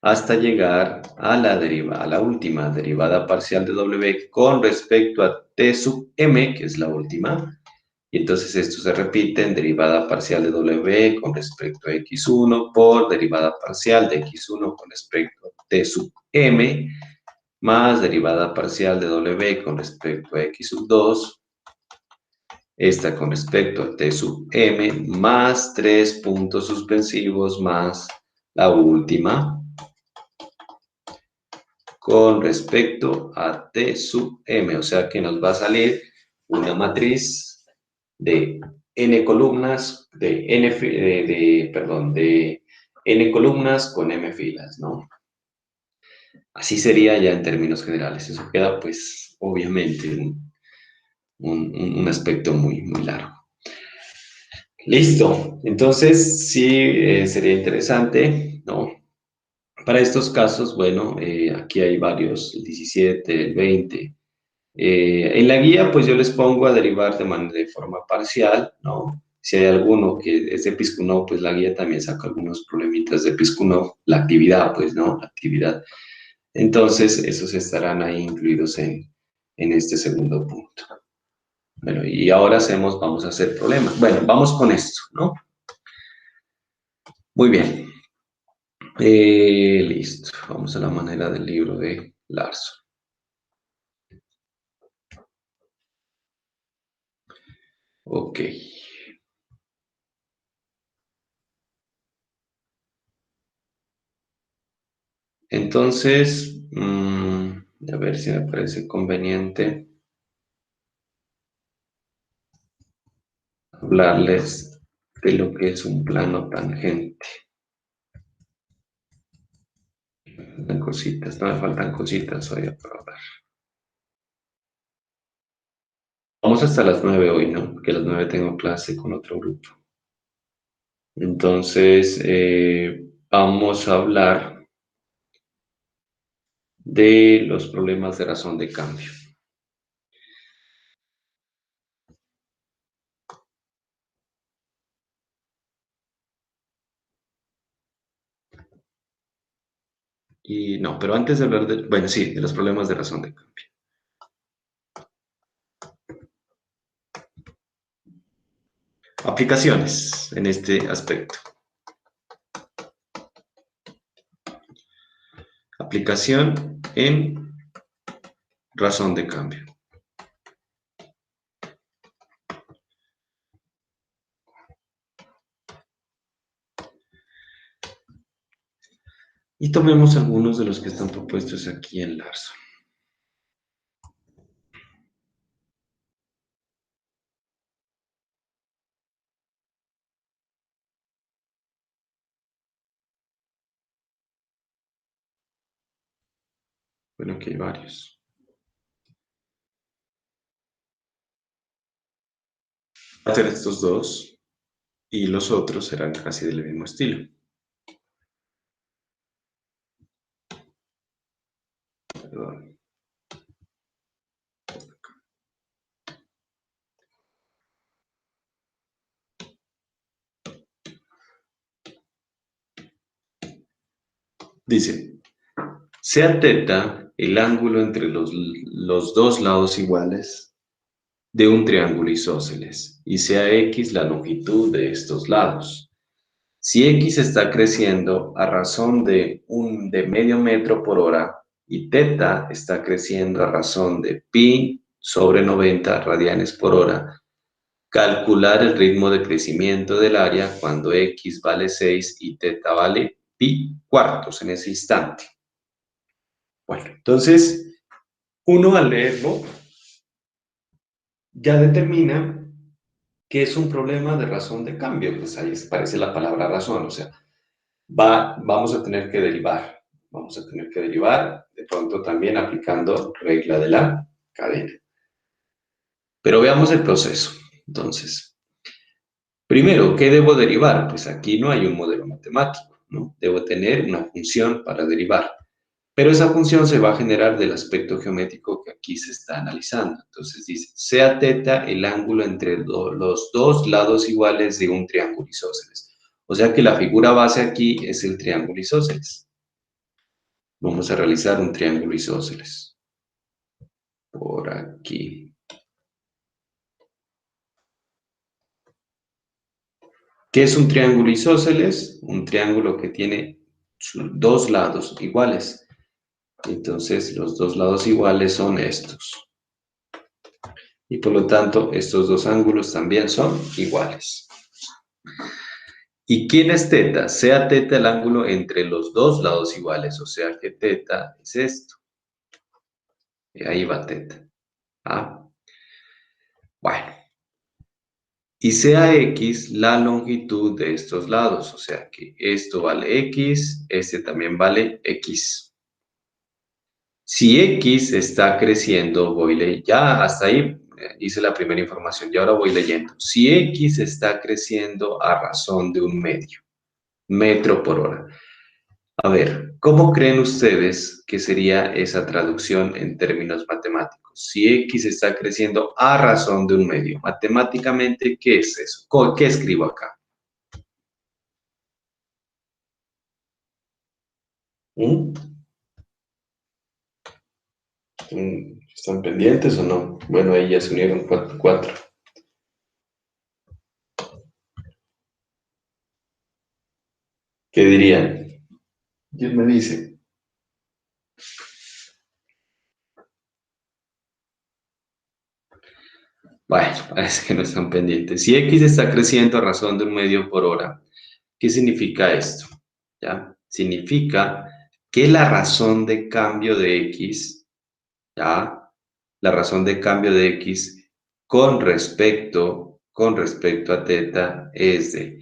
hasta llegar a la última derivada parcial de W con respecto a T sub M, que es la última. Y entonces esto se repite en derivada parcial de W con respecto a X1 por derivada parcial de X1 con respecto a T sub M, más derivada parcial de W con respecto a X sub 2, esta con respecto a T sub M, más 3 puntos suspensivos, más la última con respecto a T sub M, o sea que nos va a salir una matriz de n columnas, de n columnas con m filas, ¿no? Así sería ya en términos generales. Eso queda, pues, obviamente, un aspecto muy, muy largo. Listo. Entonces, sí, sería interesante, ¿no? Para estos casos, bueno, aquí hay varios, el 17, el 20. En la guía, pues yo les pongo a derivar de forma parcial, ¿no? Si hay alguno que es de Piskunov, pues la guía también saca algunos problemitas de Piskunov, la actividad, pues, ¿no? La actividad. Entonces, esos estarán ahí incluidos en este segundo punto. Bueno, y ahora vamos a hacer problemas. Bueno, vamos con esto, ¿no? Muy bien. Listo, vamos a la manera del libro de Larson. Ok. Entonces, a ver si me parece conveniente hablarles de lo que es un plano tangente. Cositas, no me faltan cositas hoy para hablar. Vamos hasta las 9 hoy, ¿no? Porque a las 9 tengo clase con otro grupo. Entonces, vamos a hablar de los problemas de razón de cambio. Y no, pero antes de hablar de, bueno, sí, de los problemas de razón de cambio. Aplicaciones en este aspecto. Aplicación en razón de cambio. Y tomemos algunos de los que están propuestos aquí en Larson. Bueno, aquí hay varios. Va a ser estos dos y los otros serán casi del mismo estilo. Perdón. Dice, sea teta el ángulo entre los dos lados iguales de un triángulo isósceles y sea x la longitud de estos lados. Si x está creciendo a razón de medio metro por hora y teta está creciendo a razón de pi sobre 90 radianes por hora, calcular el ritmo de crecimiento del área cuando x vale 6 y teta vale pi cuartos en ese instante. Bueno, entonces uno al leerlo ya determina que es un problema de razón de cambio, pues ahí aparece la palabra razón, o sea, vamos a tener que derivar, de pronto también aplicando regla de la cadena. Pero veamos el proceso. Entonces, primero, ¿qué debo derivar? Pues aquí no hay un modelo matemático, ¿no? Debo tener una función para derivar. Pero esa función se va a generar del aspecto geométrico que aquí se está analizando. Entonces dice, sea teta el ángulo entre los dos lados iguales de un triángulo isósceles. O sea que la figura base aquí es el triángulo isósceles. Vamos a realizar un triángulo isósceles. Por aquí. ¿Qué es un triángulo isósceles? Un triángulo que tiene dos lados iguales. Entonces, los dos lados iguales son estos. Y por lo tanto, estos dos ángulos también son iguales. ¿Y quién es teta? Sea teta el ángulo entre los dos lados iguales, o sea que teta es esto. Y ahí va teta. ¿Ah? Bueno. Y sea x la longitud de estos lados, o sea que esto vale x, este también vale x. Si x está creciendo, ya hasta ahí hice la primera información y ahora voy leyendo. Si x está creciendo a razón de un metro por hora. A ver, ¿cómo creen ustedes que sería esa traducción en términos matemáticos? Si x está creciendo a razón de un medio, matemáticamente, ¿qué es eso? ¿Qué escribo acá? ¿Mm? ¿Están pendientes o no? Bueno, ahí ya se unieron cuatro. ¿Qué dirían? ¿Quién me dice? Bueno, parece que no están pendientes. Si X está creciendo a razón de 1 medio por hora, ¿qué significa esto? ¿Ya? Significa que la razón de cambio de X, ¿ya? La razón de cambio de X con respecto a teta es de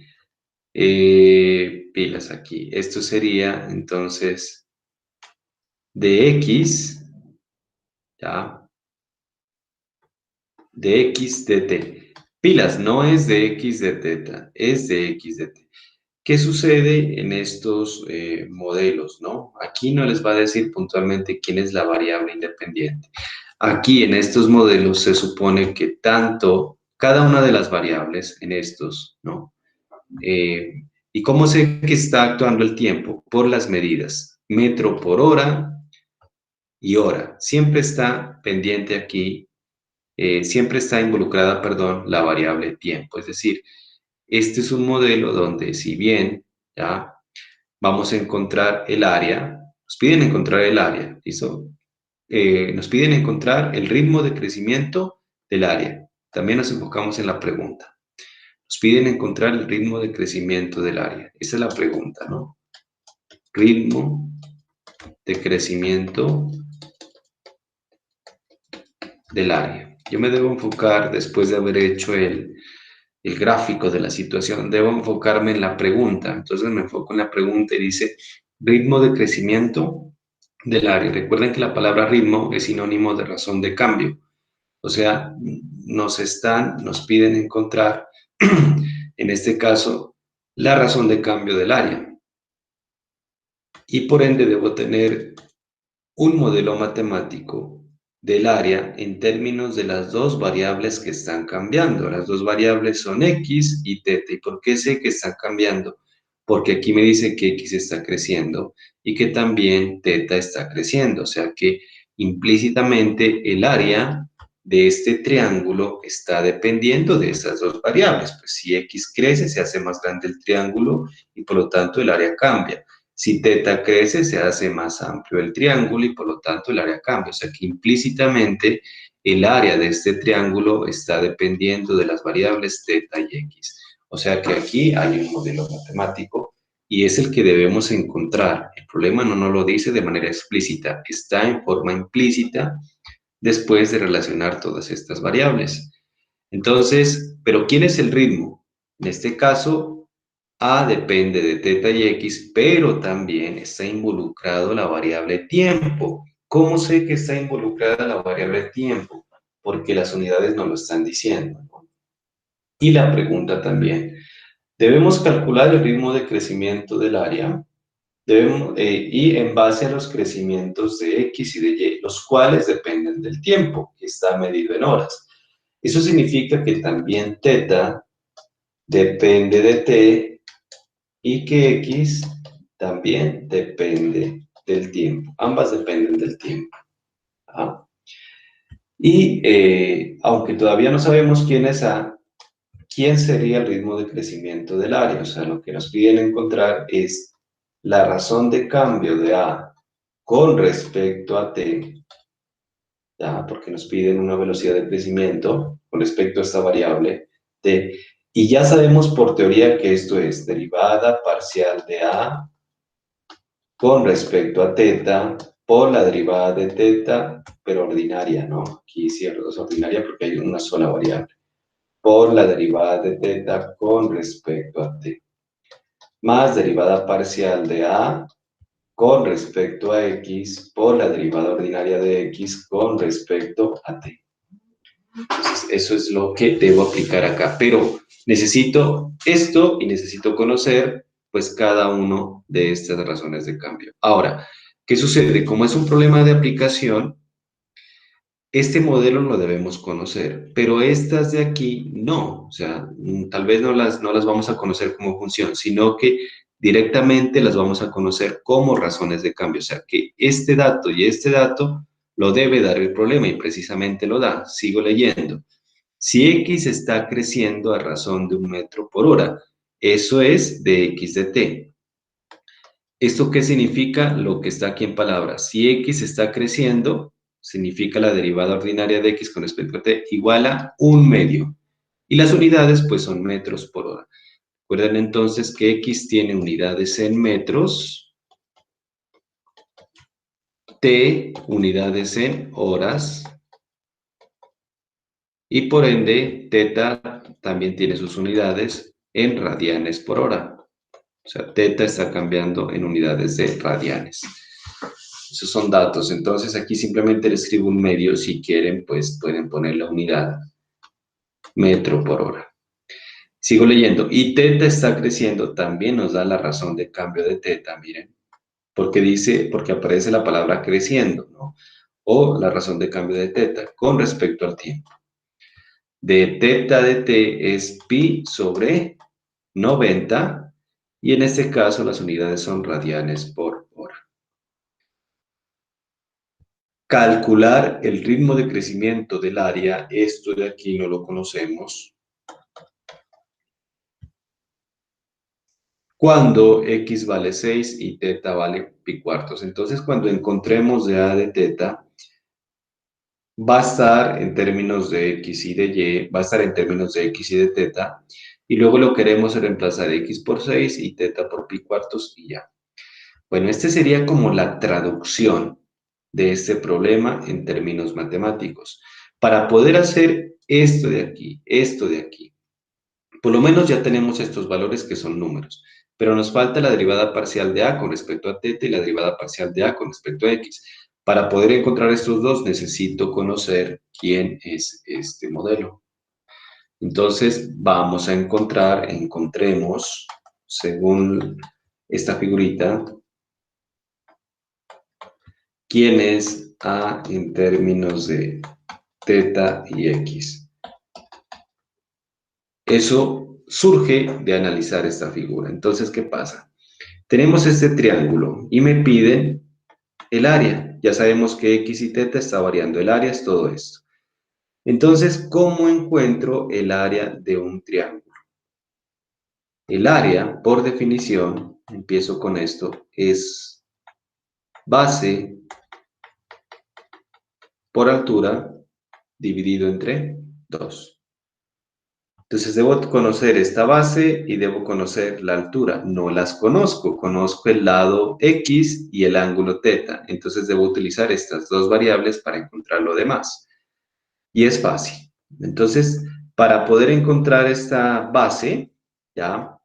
pilas aquí. Esto sería entonces de X, ¿ya? De X de t. Pilas, no es de X de teta, es de X de t. ¿Qué sucede en estos modelos, no? Aquí no les va a decir puntualmente quién es la variable independiente. Aquí en estos modelos se supone que cada una de las variables en estos, ¿no? ¿Y cómo sé que está actuando el tiempo? Por las medidas, metro por hora y hora. Siempre está pendiente aquí, siempre está involucrada, perdón, la variable tiempo. Es decir, este es un modelo donde si bien, ¿ya? Vamos a encontrar el área, nos piden encontrar el área, ¿listo? Nos piden encontrar el ritmo de crecimiento del área. También nos enfocamos en la pregunta. Nos piden encontrar el ritmo de crecimiento del área. Esa es la pregunta, ¿no? Ritmo de crecimiento del área. Yo me debo enfocar, después de haber hecho el gráfico de la situación, debo enfocarme en la pregunta. Entonces me enfoco en la pregunta y dice ritmo de crecimiento del área. Recuerden que la palabra ritmo es sinónimo de razón de cambio. O sea, nos piden encontrar, en este caso, la razón de cambio del área. Y por ende debo tener un modelo matemático del área en términos de las dos variables que están cambiando. Las dos variables son X y teta. ¿Y por qué sé que están cambiando? Porque aquí me dice que X está creciendo y que también teta está creciendo. O sea que implícitamente el área de este triángulo está dependiendo de esas dos variables. Pues si X crece, se hace más grande el triángulo y por lo tanto el área cambia. Si teta crece, se hace más amplio el triángulo y por lo tanto el área cambia. O sea que implícitamente el área de este triángulo está dependiendo de las variables teta y x. O sea que aquí hay un modelo matemático y es el que debemos encontrar. El problema no nos lo dice de manera explícita, está en forma implícita después de relacionar todas estas variables. Entonces, ¿pero quién es el ritmo? En este caso, A depende de teta y x, pero también está involucrado la variable tiempo. ¿Cómo sé que está involucrada la variable tiempo? Porque las unidades nos lo están diciendo, ¿no? Y la pregunta también. Debemos calcular el ritmo de crecimiento del área y en base a los crecimientos de x y de y, los cuales dependen del tiempo, que está medido en horas. Eso significa que también teta depende de t y que x también depende del tiempo. Ambas dependen del tiempo. ¿Ah? Y aunque todavía no sabemos quién es A, ¿quién sería el ritmo de crecimiento del área? O sea, lo que nos piden encontrar es la razón de cambio de A con respecto a t, ¿ya? Porque nos piden una velocidad de crecimiento con respecto a esta variable t. Y ya sabemos por teoría que esto es derivada parcial de A con respecto a teta por la derivada de teta, pero ordinaria, ¿no? Aquí cierto, es ordinaria porque hay una sola variable. Por la derivada de teta con respecto a t. Más derivada parcial de A con respecto a x por la derivada ordinaria de x con respecto a t. Entonces, eso es lo que debo aplicar acá. Pero necesito esto y necesito conocer pues cada uno de estas razones de cambio. Ahora, ¿qué sucede? Como es un problema de aplicación, este modelo lo debemos conocer, pero estas de aquí no. O sea, tal vez no las vamos a conocer como función, sino que directamente las vamos a conocer como razones de cambio. O sea, que este dato y este dato lo debe dar el problema y precisamente lo da. Sigo leyendo. Si x está creciendo a razón de 1 metro por hora, eso es de x de t. ¿Esto qué significa? Lo que está aquí en palabras. Si x está creciendo, significa la derivada ordinaria de x con respecto a t igual a 1/2. Y las unidades, pues, son metros por hora. Recuerden entonces que x tiene unidades en metros, t unidades en horas, y por ende, teta también tiene sus unidades en radianes por hora. O sea, teta está cambiando en unidades de radianes. Esos son datos. Entonces, aquí simplemente le escribo un medio. Si quieren, pues pueden poner la unidad metro por hora. Sigo leyendo. Y teta está creciendo. También nos da la razón de cambio de teta, miren. Porque aparece la palabra creciendo, ¿no? O la razón de cambio de teta con respecto al tiempo. De teta de t es pi sobre 90. Y en este caso las unidades son radianes por hora. Calcular el ritmo de crecimiento del área, esto de aquí no lo conocemos. Cuando x vale 6 y teta vale pi cuartos. Entonces, cuando encontremos de a de teta, va a estar en términos de x y de y, va a estar en términos de x y de teta, y luego lo queremos reemplazar x por 6 y teta por pi cuartos y ya. Bueno, este sería como la traducción de este problema en términos matemáticos. Para poder hacer esto de aquí, por lo menos ya tenemos estos valores que son números, pero nos falta la derivada parcial de a con respecto a teta y la derivada parcial de a con respecto a x. Para poder encontrar estos dos necesito conocer quién es este modelo. Entonces vamos a encontremos, según esta figurita, quién es a en términos de teta y x. Eso surge de analizar esta figura. Entonces, ¿qué pasa? Tenemos este triángulo y me piden el área. Ya sabemos que x y teta está variando. El área es todo esto. Entonces, ¿cómo encuentro el área de un triángulo? El área, por definición, empiezo con esto, es base por altura dividido entre 2. Entonces debo conocer esta base y debo conocer la altura. No las conozco, conozco el lado x y el ángulo teta. Entonces debo utilizar estas dos variables para encontrar lo demás. Y es fácil. Entonces, para poder encontrar esta base, ¿ya?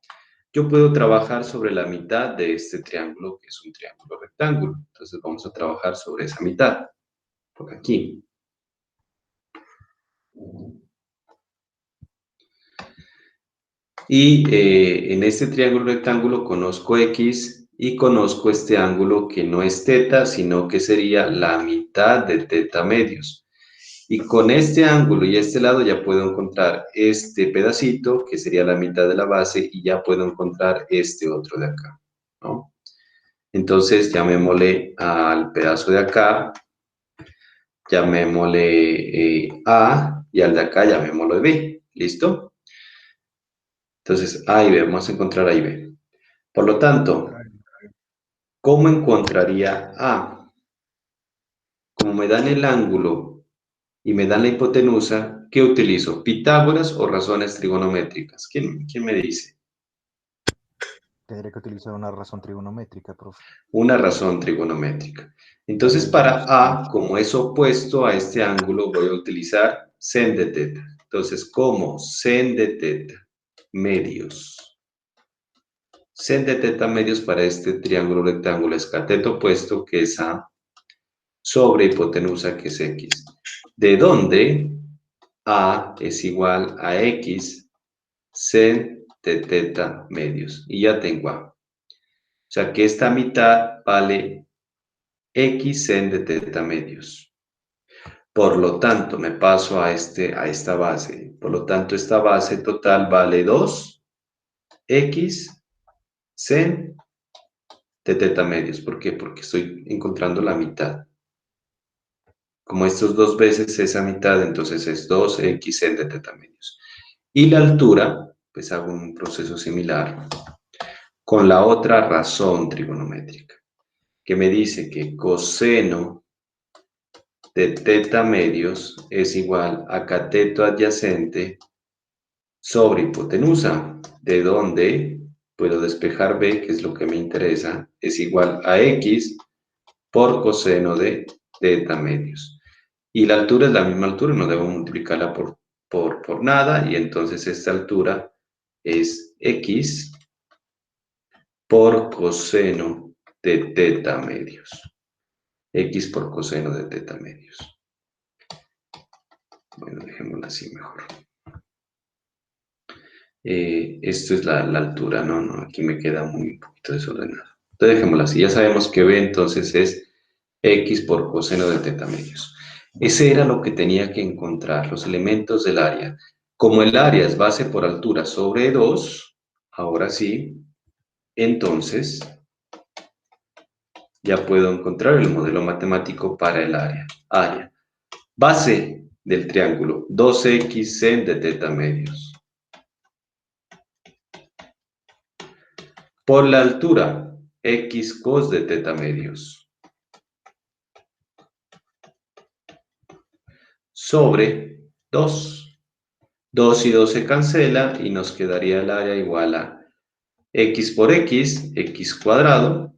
Yo puedo trabajar sobre la mitad de este triángulo, que es un triángulo rectángulo. Entonces vamos a trabajar sobre esa mitad, por aquí. Y en este triángulo rectángulo conozco x y conozco este ángulo que no es teta, sino que sería la mitad de teta medios. Y con este ángulo y este lado ya puedo encontrar este pedacito, que sería la mitad de la base, y ya puedo encontrar este otro de acá, ¿no? Entonces llamémosle al pedazo de acá, llamémosle A, y al de acá llamémoslo B. ¿Listo? Entonces, A y B, vamos a encontrar A y B. Por lo tanto, ¿cómo encontraría A? Como me dan el ángulo y me dan la hipotenusa, ¿qué utilizo? ¿Pitágoras o razones trigonométricas? ¿Quién me dice?
Tendría que utilizar una razón trigonométrica, profe.
Una razón trigonométrica. Entonces, para A, como es opuesto a este ángulo, voy a utilizar sen de teta. Entonces, como sen de teta medios. Sen de teta medios para este triángulo rectángulo es cateto opuesto, que es A, sobre hipotenusa, que es X. De donde A es igual a X sen de teta medios. Y ya tengo A. O sea que esta mitad vale X sen de teta medios. Por lo tanto, me paso a esta base. Por lo tanto, esta base total vale 2 X sen de teta medios. ¿Por qué? Porque estoy encontrando la mitad. Como estos dos veces esa mitad, entonces es 2x sen de teta medios. Y la altura, pues hago un proceso similar. con la otra razón trigonométrica, que me dice que coseno de teta medios es igual a cateto adyacente sobre hipotenusa, de donde puedo despejar b, que es lo que me interesa, es igual a x por coseno de teta medios. Y la altura es la misma altura, no debo multiplicarla por nada, y entonces esta altura es x por coseno de teta medios. X por coseno de teta medios. Bueno, dejémoslo así mejor. Esto es la altura, no, aquí me queda un poquito desordenado. Entonces dejémoslo así, ya sabemos que b entonces es x por coseno de teta medios. Ese era lo que tenía que encontrar, los elementos del área. Como el área es base por altura sobre 2, ahora sí, entonces ya puedo encontrar el modelo matemático para el área. Área. Base del triángulo, 2x sen de teta medios. Por la altura, x cos de teta medios. Sobre 2. 2 y 2 se cancela y nos quedaría el área igual a x por x, x cuadrado,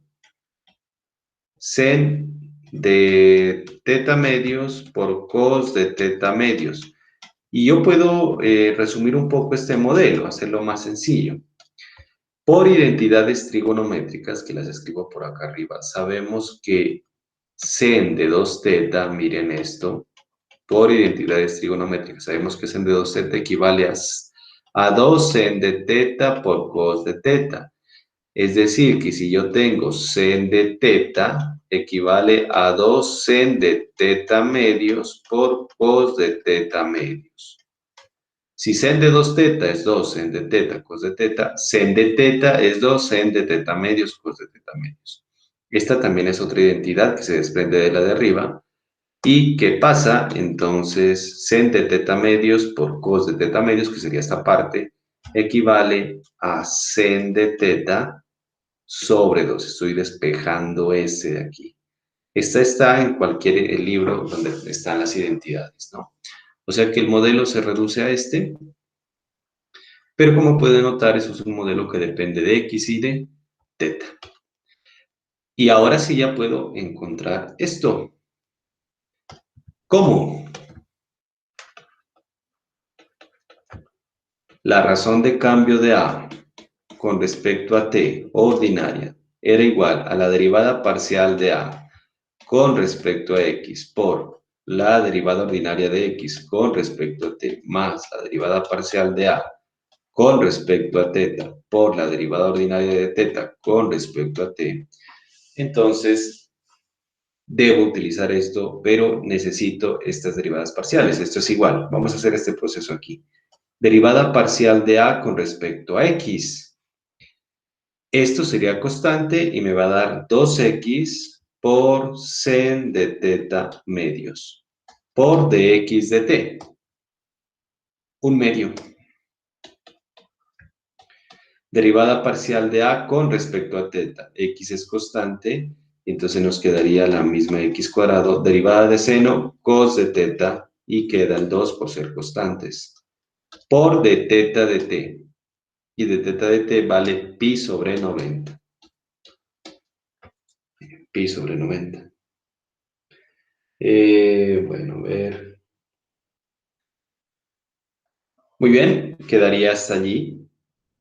sen de teta medios por cos de teta medios. Y yo puedo resumir un poco este modelo, hacerlo más sencillo. Por identidades trigonométricas, que las escribo por acá arriba, sabemos que sen de 2 teta, miren esto, por identidades trigonométricas, sabemos que sen de 2 teta equivale a 2 sen de teta por cos de teta. Es decir, que si yo tengo sen de teta, equivale a 2 sen de teta medios por cos de teta medios. Si sen de 2 teta es 2 sen de teta cos de teta, sen de teta es 2 sen de teta medios cos de teta medios. Esta también es otra identidad que se desprende de la de arriba. ¿Y qué pasa? Entonces, sen de teta medios por cos de teta medios, que sería esta parte, equivale a sen de teta sobre 2. Estoy despejando ese de aquí. Esta está en cualquier libro donde están las identidades, ¿no? O sea que el modelo se reduce a este, pero como pueden notar, eso es un modelo que depende de x y de teta. Y ahora sí ya puedo encontrar esto. ¿Cómo? La razón de cambio de a con respecto a t ordinaria era igual a la derivada parcial de a con respecto a x por la derivada ordinaria de x con respecto a t más la derivada parcial de a con respecto a teta por la derivada ordinaria de teta con respecto a t. Entonces, debo utilizar esto, pero necesito estas derivadas parciales. Esto es igual. Vamos a hacer este proceso aquí. Derivada parcial de a con respecto a x. Esto sería constante y me va a dar 2x por sen de teta medios por dx de t. Un medio. Derivada parcial de a con respecto a teta. X es constante, entonces nos quedaría la misma x cuadrado. Derivada de seno, cos de teta, y queda el 2 por ser constantes. Por de teta de t. Y de teta de t vale pi sobre 90. Pi sobre 90. Bueno, a ver. Muy bien, quedaría hasta allí.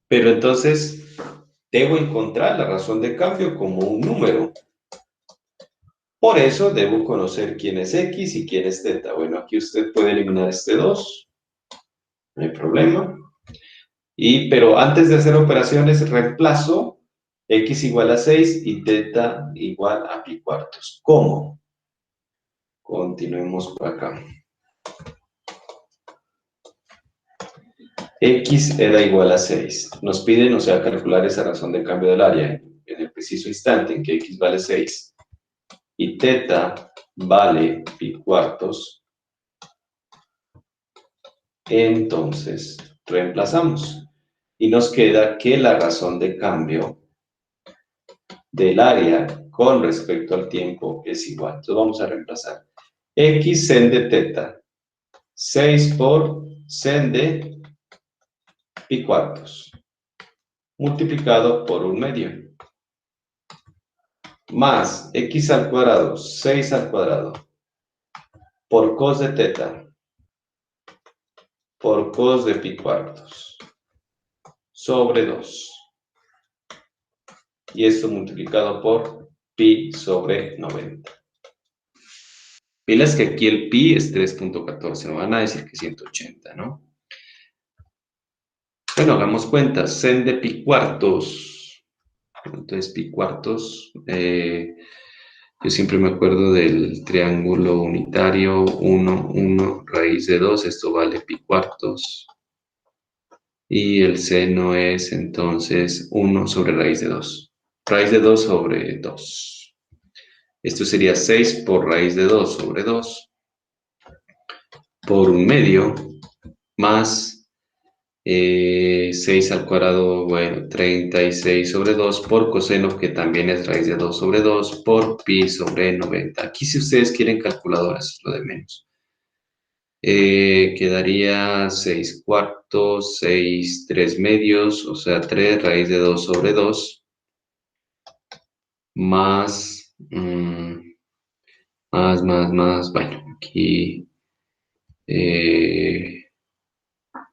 Pero entonces, debo encontrar la razón de cambio como un número. Por eso debo conocer quién es x y quién es teta. Bueno, aquí usted puede eliminar este 2. No hay problema. Pero antes de hacer operaciones, reemplazo x igual a 6 y teta igual a pi cuartos. ¿Cómo? Continuemos por acá. X era igual a 6. Nos piden, o sea, calcular esa razón de cambio del área en el preciso instante en que x vale 6 y teta vale pi cuartos. Entonces, reemplazamos. Y nos queda que la razón de cambio del área con respecto al tiempo es igual. Entonces vamos a reemplazar x sen de teta, 6 por sen de pi cuartos, multiplicado por 1/2, más x al cuadrado, 6 al cuadrado, por cos de teta, por cos de pi cuartos, sobre 2. Y esto multiplicado por pi sobre 90. Pilas que aquí el pi es 3.14, no van a decir que 180, ¿no? Bueno, hagamos cuenta, sen de pi cuartos. Entonces, pi cuartos, yo siempre me acuerdo del triángulo unitario, 1, 1, raíz de 2, esto vale pi cuartos. Y el seno es entonces 1 sobre raíz de 2. Raíz de 2 sobre 2. Esto sería 6 por raíz de 2 sobre 2 por 1/2 más 6 al cuadrado, bueno, 36 sobre 2 por coseno, que también es raíz de 2 sobre 2 por pi sobre 90. Aquí si ustedes quieren calculadoras, es lo de menos. Quedaría 6 cuartos, 6, 3 medios, o sea, 3 raíz de 2 sobre 2, más, bueno, aquí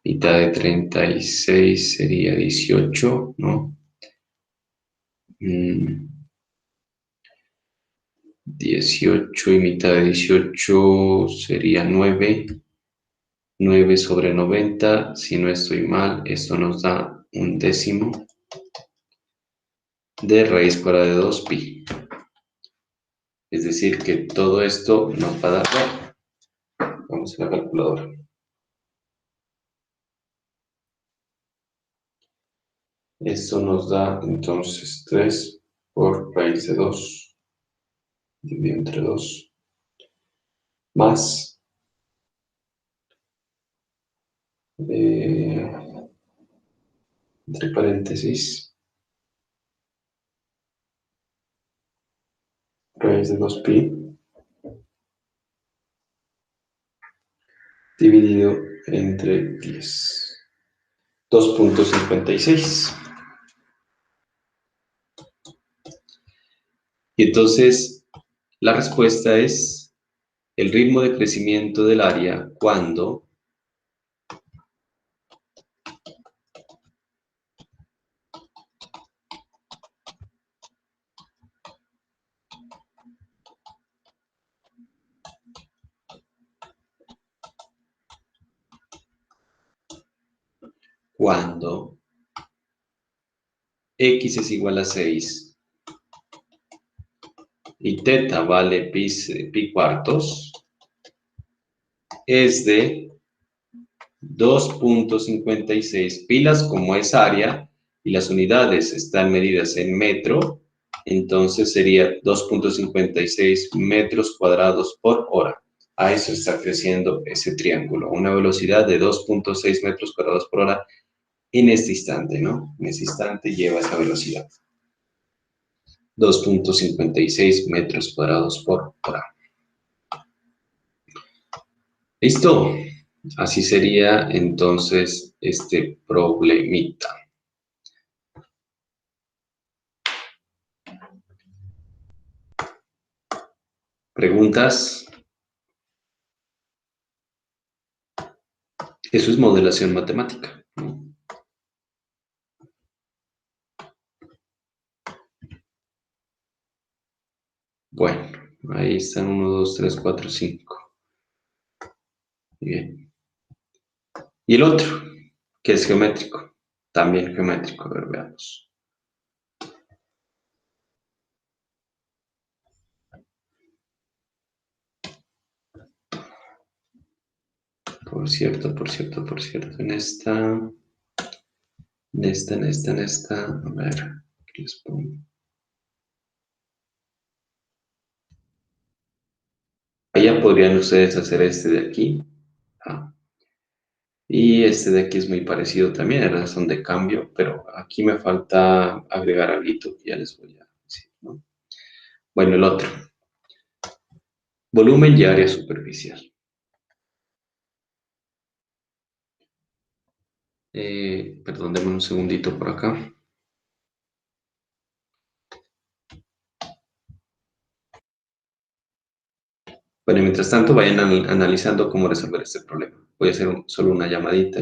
mitad de 36 sería 18, ¿no? 18 y mitad de 18 sería 9. 9 sobre 90, si no estoy mal, esto nos da 1/10 de raíz cuadrada de 2 pi. Es decir, que todo esto nos va a dar, bueno, vamos a la calculadora. Esto nos da entonces 3 por raíz de 2, dividido entre 2, más entre paréntesis, raíz de 2 pi, dividido entre 10. 2.56. Y entonces la respuesta es el ritmo de crecimiento del área cuando x es igual a 6 y teta vale pi cuartos, es de 2.56 pilas, como es área y las unidades están medidas en metro, entonces sería 2.56 metros cuadrados por hora. A eso está creciendo ese triángulo, una velocidad de 2.6 metros cuadrados por hora en este instante, ¿no? En este instante lleva esa velocidad. 2.56 metros cuadrados por hora. ¿Listo? Así sería entonces este problemita. ¿Preguntas? Eso es modelación matemática, ¿no? Bueno, ahí están 1, 2, 3, 4, 5. Bien. Y el otro, que es geométrico. También geométrico, a ver, veamos. Por cierto, en esta, a ver, ¿qué les pongo? Allá podrían ustedes hacer este de aquí. Y este de aquí es muy parecido también, es razón de cambio, pero aquí me falta agregar algo que ya les voy a decir, ¿no? Bueno, el otro. Volumen y área superficial. Perdón, denme un segundito por acá. Bueno, y mientras tanto vayan analizando cómo resolver este problema. Voy a hacer solo una llamadita.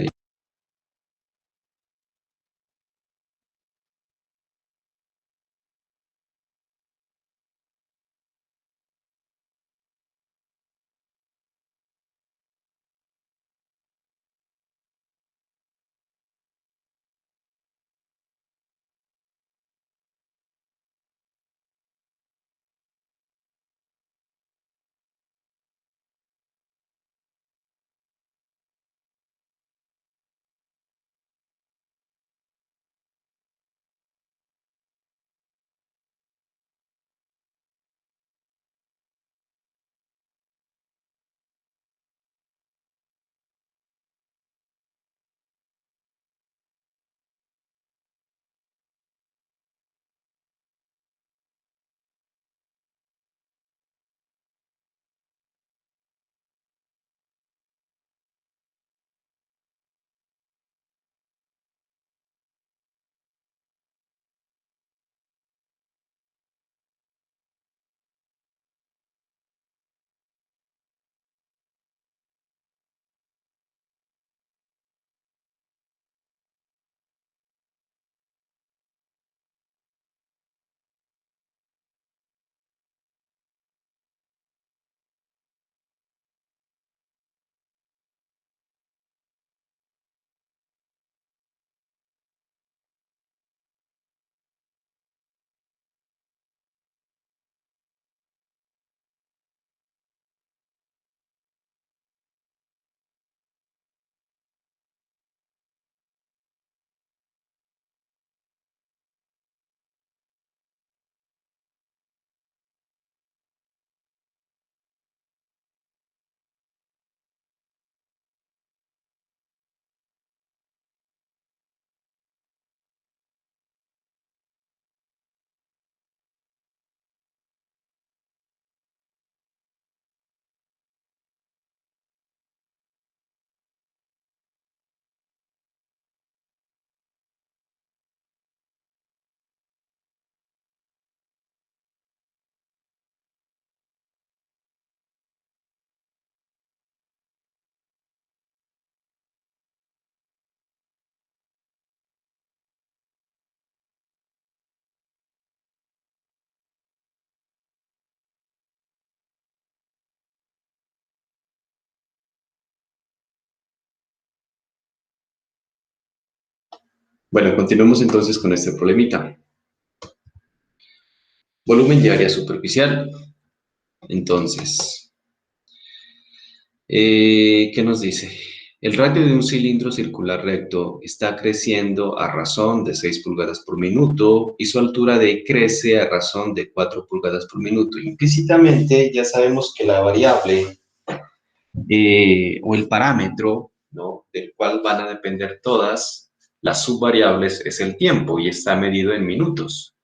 Bueno, continuemos entonces con este problemita. Volumen y área superficial. Entonces, ¿qué nos dice? El radio de un cilindro circular recto está creciendo a razón de 6 pulgadas por minuto y su altura decrece a razón de 4 pulgadas por minuto. Implícitamente ya sabemos que la variable o el parámetro, ¿no?, del cual van a depender todas las subvariables es el tiempo y está medido en minutos.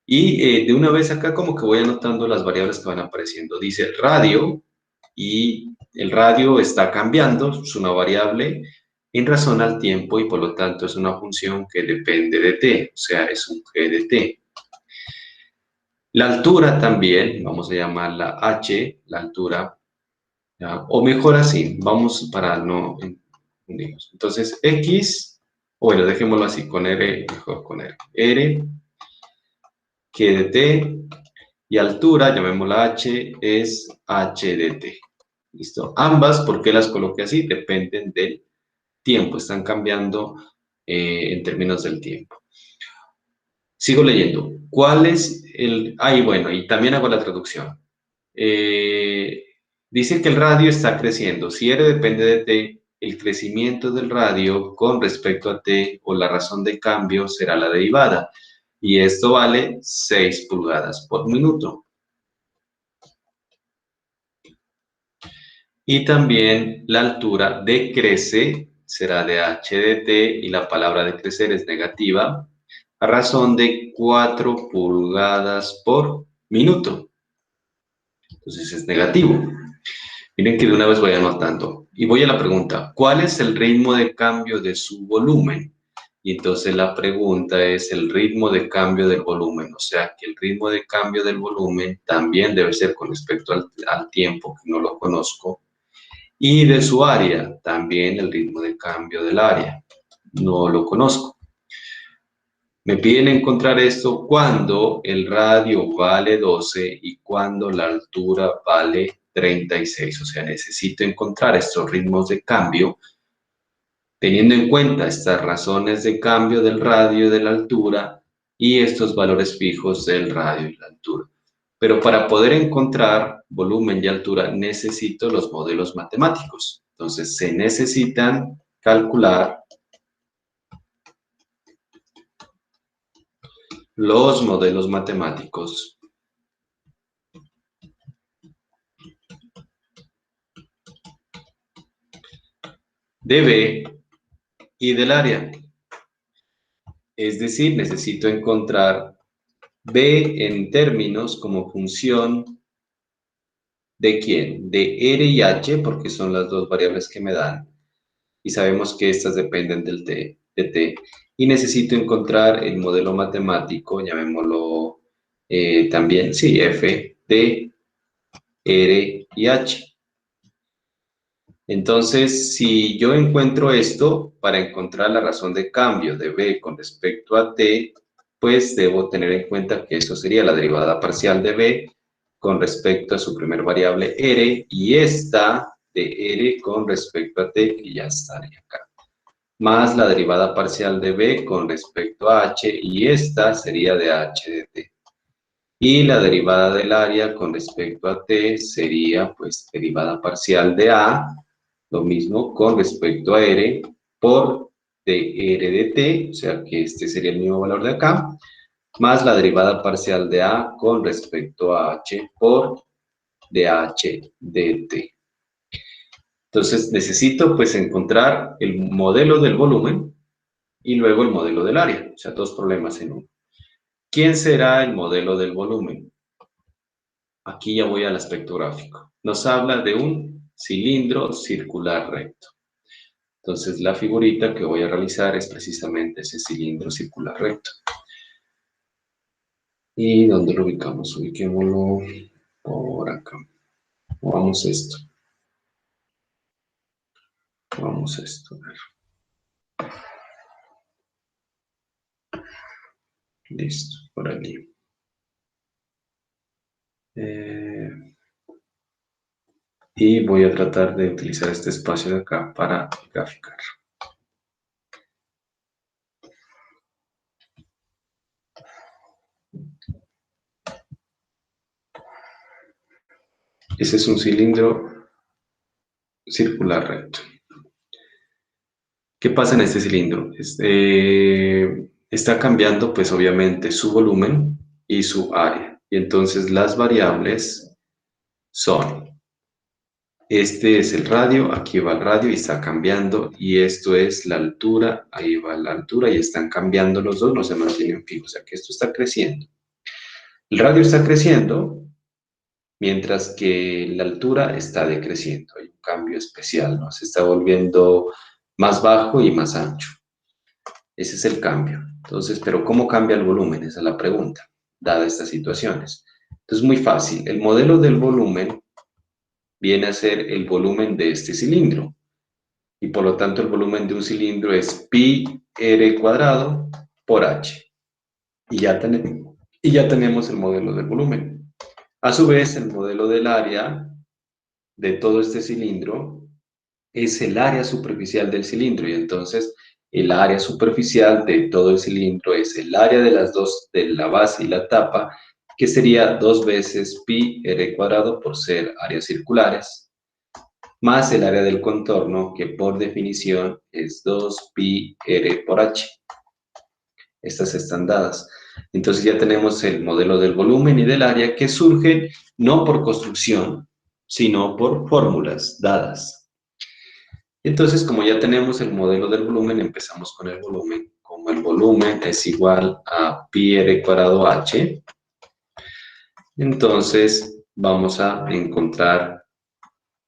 Y de una vez acá como que voy anotando las variables que van apareciendo. Dice radio y el radio está cambiando, es una variable en razón al tiempo y por lo tanto es una función que depende de t, o sea, es un g de t. La altura también, vamos a llamarla h, la altura, ¿ya? O mejor así, vamos para no confundirnos. Entonces, x, bueno, dejémoslo así, con r, mejor con r, g de t, y altura, llamémosla h, es h de t. ¿Listo? Ambas, ¿por qué las coloqué así? Dependen del tiempo, están cambiando en términos del tiempo. Sigo leyendo. ¿Cuál es el...? Ahí, bueno, y también hago la traducción. Dice que el radio está creciendo. Si r depende de t, el crecimiento del radio con respecto a t o la razón de cambio será la derivada. Y esto vale 6 pulgadas por minuto. Y también la altura decrece, será de h de t, y la palabra decrecer es negativa, a razón de 4 pulgadas por minuto. Entonces es negativo. Miren que de una vez voy anotando. Y voy a la pregunta, ¿cuál es el ritmo de cambio de su volumen? Y entonces la pregunta es el ritmo de cambio del volumen. O sea, que el ritmo de cambio del volumen también debe ser con respecto al tiempo, que no lo conozco. Y de su área, también el ritmo de cambio del área. No lo conozco. Me piden encontrar esto cuando el radio vale 12 y cuando la altura vale 36. O sea, necesito encontrar estos ritmos de cambio teniendo en cuenta estas razones de cambio del radio y de la altura y estos valores fijos del radio y la altura. Pero para poder encontrar volumen y altura necesito los modelos matemáticos. Entonces se necesitan calcular los modelos matemáticos de B y del área. Es decir, necesito encontrar B en términos como función ¿de quién? De R y H, porque son las dos variables que me dan. Y sabemos que estas dependen del T, de T. Y necesito encontrar el modelo matemático, llamémoslo también, sí, F de R y H. Entonces, si yo encuentro esto, para encontrar la razón de cambio de B con respecto a T, pues debo tener en cuenta que eso sería la derivada parcial de B con respecto a su primer variable R, y esta de R con respecto a T, que ya estaría acá, más la derivada parcial de B con respecto a H, y esta sería de H de T. Y la derivada del área con respecto a T sería, pues, derivada parcial de A, lo mismo con respecto a R por dr de T, o sea que este sería el mismo valor de acá, más la derivada parcial de A con respecto a H por dH de T. Entonces necesito pues encontrar el modelo del volumen y luego el modelo del área, o sea, dos problemas en uno. ¿Quién será el modelo del volumen? Aquí ya voy al aspecto gráfico. Nos habla de un cilindro circular recto. Entonces la figurita que voy a realizar es precisamente ese cilindro circular recto. ¿Y dónde lo ubicamos? Ubiquémoslo por acá. Vamos a esto. Vamos a esto. Listo, por aquí. Y voy a tratar de utilizar este espacio de acá para graficar. Ese es un cilindro circular recto. ¿Qué pasa en este cilindro? Está cambiando, pues obviamente, su volumen y su área. Y entonces las variables son, este es el radio, aquí va el radio y está cambiando, y esto es la altura, ahí va la altura y están cambiando los dos, no se mantienen fijos, o sea que esto está creciendo. El radio está creciendo, mientras que la altura está decreciendo, hay un cambio especial, ¿no? Se está volviendo más bajo y más ancho. Ese es el cambio. Entonces, ¿pero cómo cambia el volumen? Esa es la pregunta, dadas estas situaciones. Entonces, muy fácil. El modelo del volumen viene a ser el volumen de este cilindro. Y por lo tanto, el volumen de un cilindro es pi r cuadrado por h. Y ya tenemos el modelo del volumen. A su vez, el modelo del área de todo este cilindro es el área superficial del cilindro, y entonces el área superficial de todo el cilindro es el área de las dos, de la base y la tapa, que sería 2 veces pi r cuadrado por ser áreas circulares, más el área del contorno, que por definición es 2 pi r por h. Estas están dadas. Entonces ya tenemos el modelo del volumen y del área, que surgen no por construcción, sino por fórmulas dadas. Entonces, como ya tenemos el modelo del volumen, empezamos con el volumen como el volumen es igual a pi r cuadrado h, entonces vamos a encontrar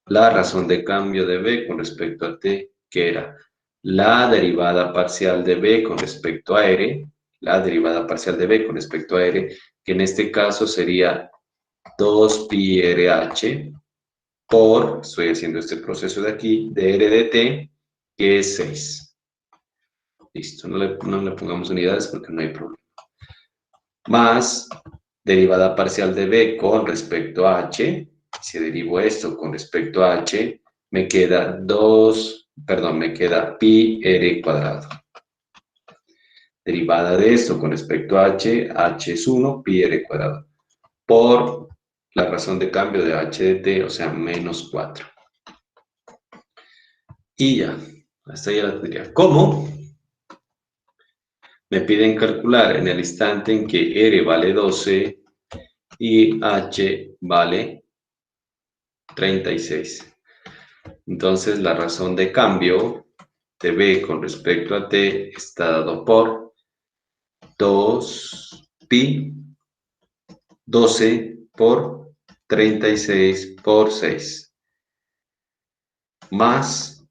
la razón de cambio de b con respecto a t, que era la derivada parcial de b con respecto a r, la derivada parcial de b con respecto a r, que en este caso sería 2 pi RH por, estoy haciendo este proceso de aquí, de r de t, que es 6. Listo, no le pongamos unidades porque no hay problema. Más derivada parcial de b con respecto a h, si derivo esto con respecto a h, me queda pi r cuadrado. Derivada de esto con respecto a h, h es 1, pi r cuadrado, por la razón de cambio de h de t, o sea, menos 4. Y ya, hasta ahí ya la tendría. ¿Cómo? Me piden calcular en el instante en que r vale 12 y h vale 36. Entonces, la razón de cambio de b con respecto a t está dado por 2 pi 12 por 36 por 6 más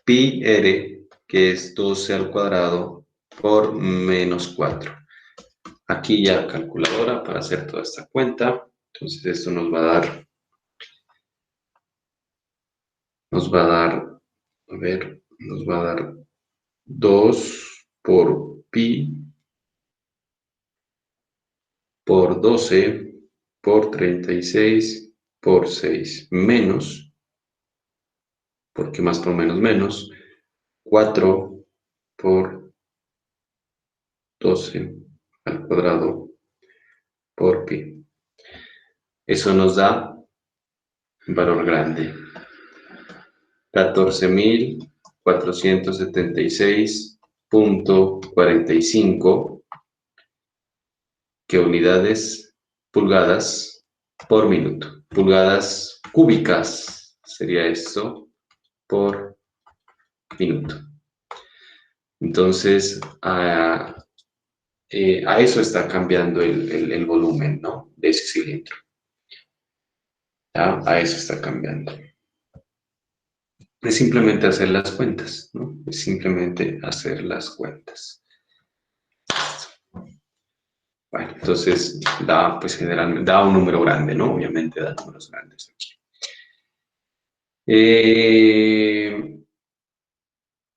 pi r, que es 12 al cuadrado por menos 4. Aquí ya calculadora para hacer toda esta cuenta. Entonces esto nos va a dar 2 por pi por 12 por 36 por 6 menos, porque más por menos menos, 4 por 12 al cuadrado por pi. Eso nos da un valor grande. 14.476.45, que unidades pulgadas por minuto. Pulgadas cúbicas sería esto por minuto. Entonces, a eso está cambiando el volumen, ¿no?, de ese cilindro. ¿Ya? A eso está cambiando. Es simplemente hacer las cuentas, ¿no? Es simplemente hacer las cuentas. Bueno, entonces da, pues generalmente, da un número grande, ¿no? Obviamente da números grandes aquí.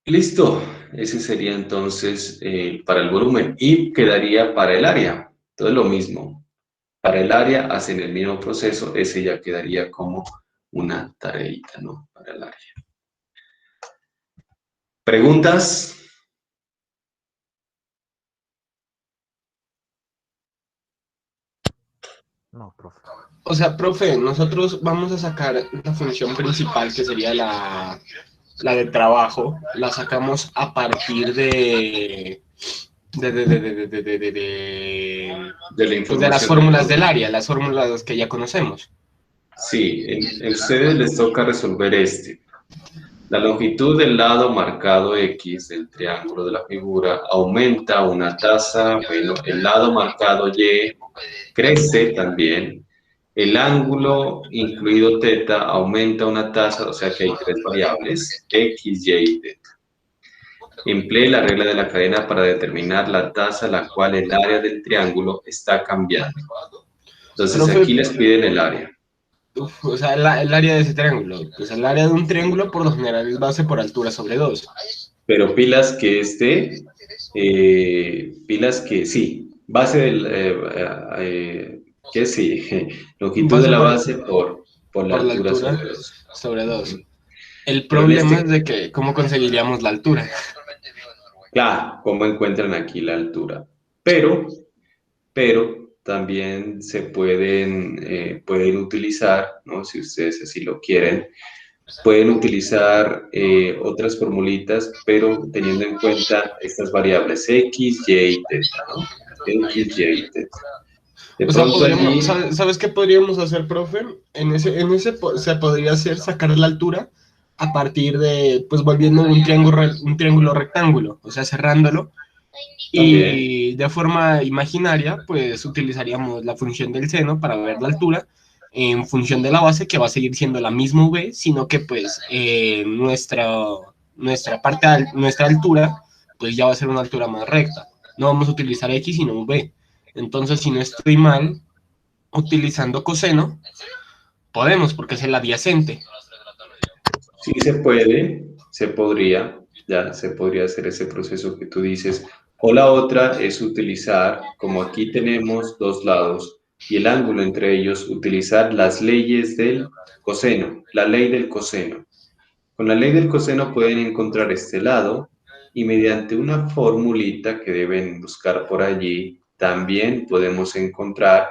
Listo. Ese sería entonces para el volumen. Y quedaría para el área. Todo lo mismo. Para el área hacen el mismo proceso. Ese ya quedaría como una tareita, ¿no? Para el área. ¿Preguntas?
No, profe.
O sea, profe, nosotros vamos a sacar la función principal, que sería la de trabajo, la sacamos a partir de
De la
pues de las
información.
fórmulas del área, las fórmulas que ya conocemos.
Sí, a ustedes les toca resolver este. La longitud del lado marcado X del triángulo de la figura aumenta una tasa, bueno, el lado marcado Y crece también, el ángulo incluido θ aumenta una tasa, o sea que hay tres variables, X, Y y θ. Emplee la regla de la cadena para determinar la tasa a la cual el área del triángulo está cambiando. Entonces
Profe,
aquí les piden el área.
o sea, el área de ese triángulo. Pues el área de un triángulo por lo general es base por altura sobre 2.
Pero pilas que pilas que sí, base del, que sí, longitud
Base
de la
por,
base por la
por la
altura
altura
sobre 2.
sobre 2. El
Pero en
problema es de que, ¿cómo conseguiríamos la altura?
claro, ¿cómo encuentran aquí la altura? Pero también se pueden utilizar, ¿no? Si ustedes así lo quieren, pueden utilizar otras formulitas, pero teniendo en cuenta estas variables X, Y y θ, ¿no? X, Y y θ. De
O sea,
pronto allí,
¿sabes qué podríamos hacer, profe? En ese se podría hacer sacar la altura a partir de, pues volviendo un triángulo rectángulo, o sea, cerrándolo. Y de forma imaginaria, pues utilizaríamos la función del seno para ver la altura en función de la base, que va a seguir siendo la misma v, sino que pues nuestra altura, pues ya va a ser una altura más recta. No vamos a utilizar x, sino v. Entonces, si no estoy mal, utilizando coseno, podemos, porque es el adyacente.
Sí se puede, se podría, ya se podría hacer ese proceso que tú dices. O la otra es utilizar, como aquí tenemos dos lados y el ángulo entre ellos, utilizar las leyes del coseno, la ley del coseno. Con la ley del coseno pueden encontrar este lado y mediante una formulita que deben buscar por allí, también podemos encontrar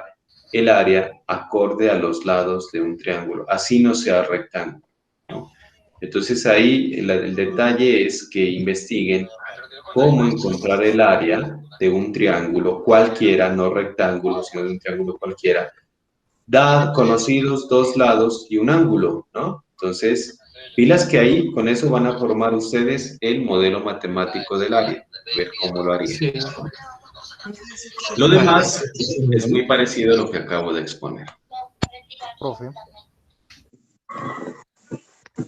el área acorde a los lados de un triángulo, así no sea rectángulo, ¿no? Entonces ahí el detalle es que investiguen cómo encontrar el área de un triángulo cualquiera, no rectángulo, sino de un triángulo cualquiera, da conocidos dos lados y un ángulo, ¿no? Entonces, pilas que ahí, con eso van a formar ustedes el modelo matemático del área, ver cómo lo harían.
Sí.
Lo
Vale.
demás es muy parecido a lo que acabo de exponer.
Profe,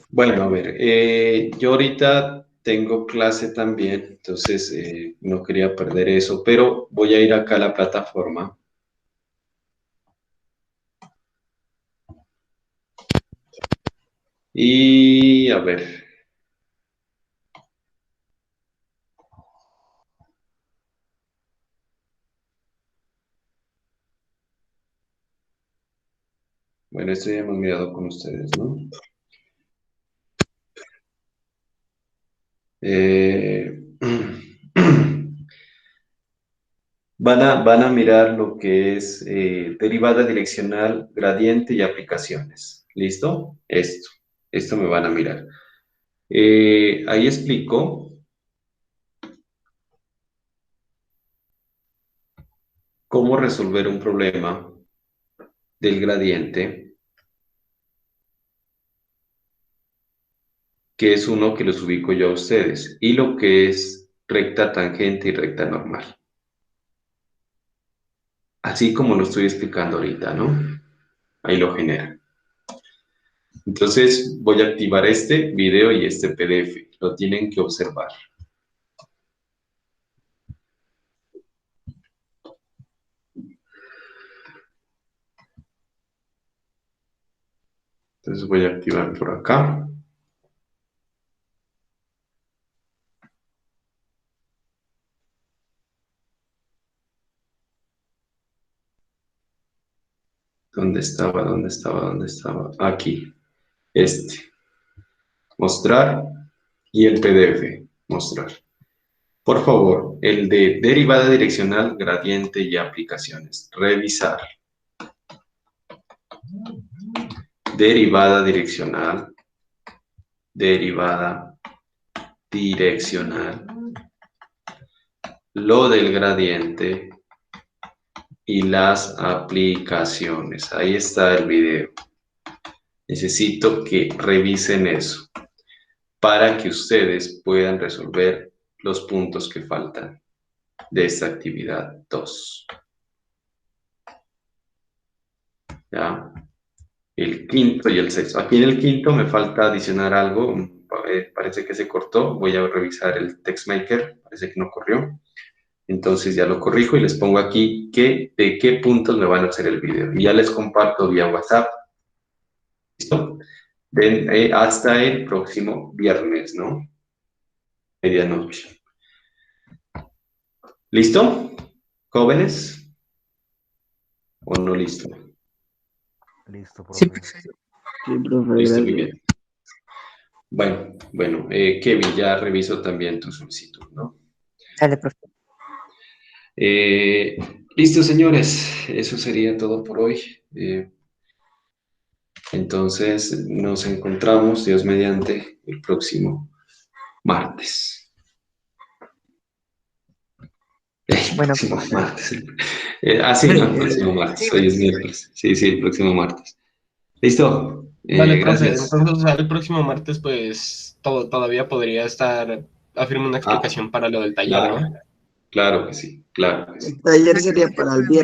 Bueno, a ver, yo ahorita tengo clase también, entonces no quería perder eso, pero voy a ir acá a la plataforma. Y a ver. Bueno, esto ya hemos mirado con ustedes, ¿no? Van a mirar lo que es derivada direccional, gradiente y aplicaciones. ¿Listo? Esto me van a mirar. Ahí explico cómo resolver un problema del gradiente, que es uno que los ubico yo a ustedes, y lo que es recta tangente y recta normal. Así como lo estoy explicando ahorita, ¿no? Ahí lo genera. Entonces voy a activar este video y este PDF. Lo tienen que observar. Entonces voy a activar por acá. ¿Dónde estaba? ¿Dónde estaba? ¿Dónde estaba? Aquí. Este. Mostrar y el PDF. Mostrar. Por favor, el de derivada direccional, gradiente y aplicaciones. Revisar. Derivada direccional. Derivada direccional. Lo del gradiente y las aplicaciones. Ahí está el video. Necesito que revisen eso para que ustedes puedan resolver los puntos que faltan de esta actividad 2. ¿Ya? El quinto y el sexto. Aquí en el quinto me falta adicionar algo. Parece que se cortó. Voy a revisar el TextMaker. Parece que no corrió. Entonces ya lo corrijo y les pongo aquí de qué puntos me van a hacer el video. Y ya les comparto vía WhatsApp. ¿Listo? Hasta el próximo viernes, ¿no? Medianoche. ¿Listo? ¿Jóvenes? ¿O no listo?
listo,
Sí,
profe.
Sí, profe,
Listo, muy
gracias.
bien. Bueno, Kevin, ya reviso también tu solicitud, ¿no?
Dale, profe.
Listo, señores, eso sería todo por hoy. Entonces, nos encontramos, Dios mediante, el próximo martes. El
Bueno,
próximo martes. Sí, no, el próximo martes. Hoy es miércoles. Sí, el próximo martes. ¿Listo?
Vale, profe,
Gracias.
entonces o sea, el próximo martes pues todavía podría estar, afirmo una
Ah,
explicación para lo del taller, ¿no?
claro, claro que sí, claro que sí.
El taller sería para el viernes.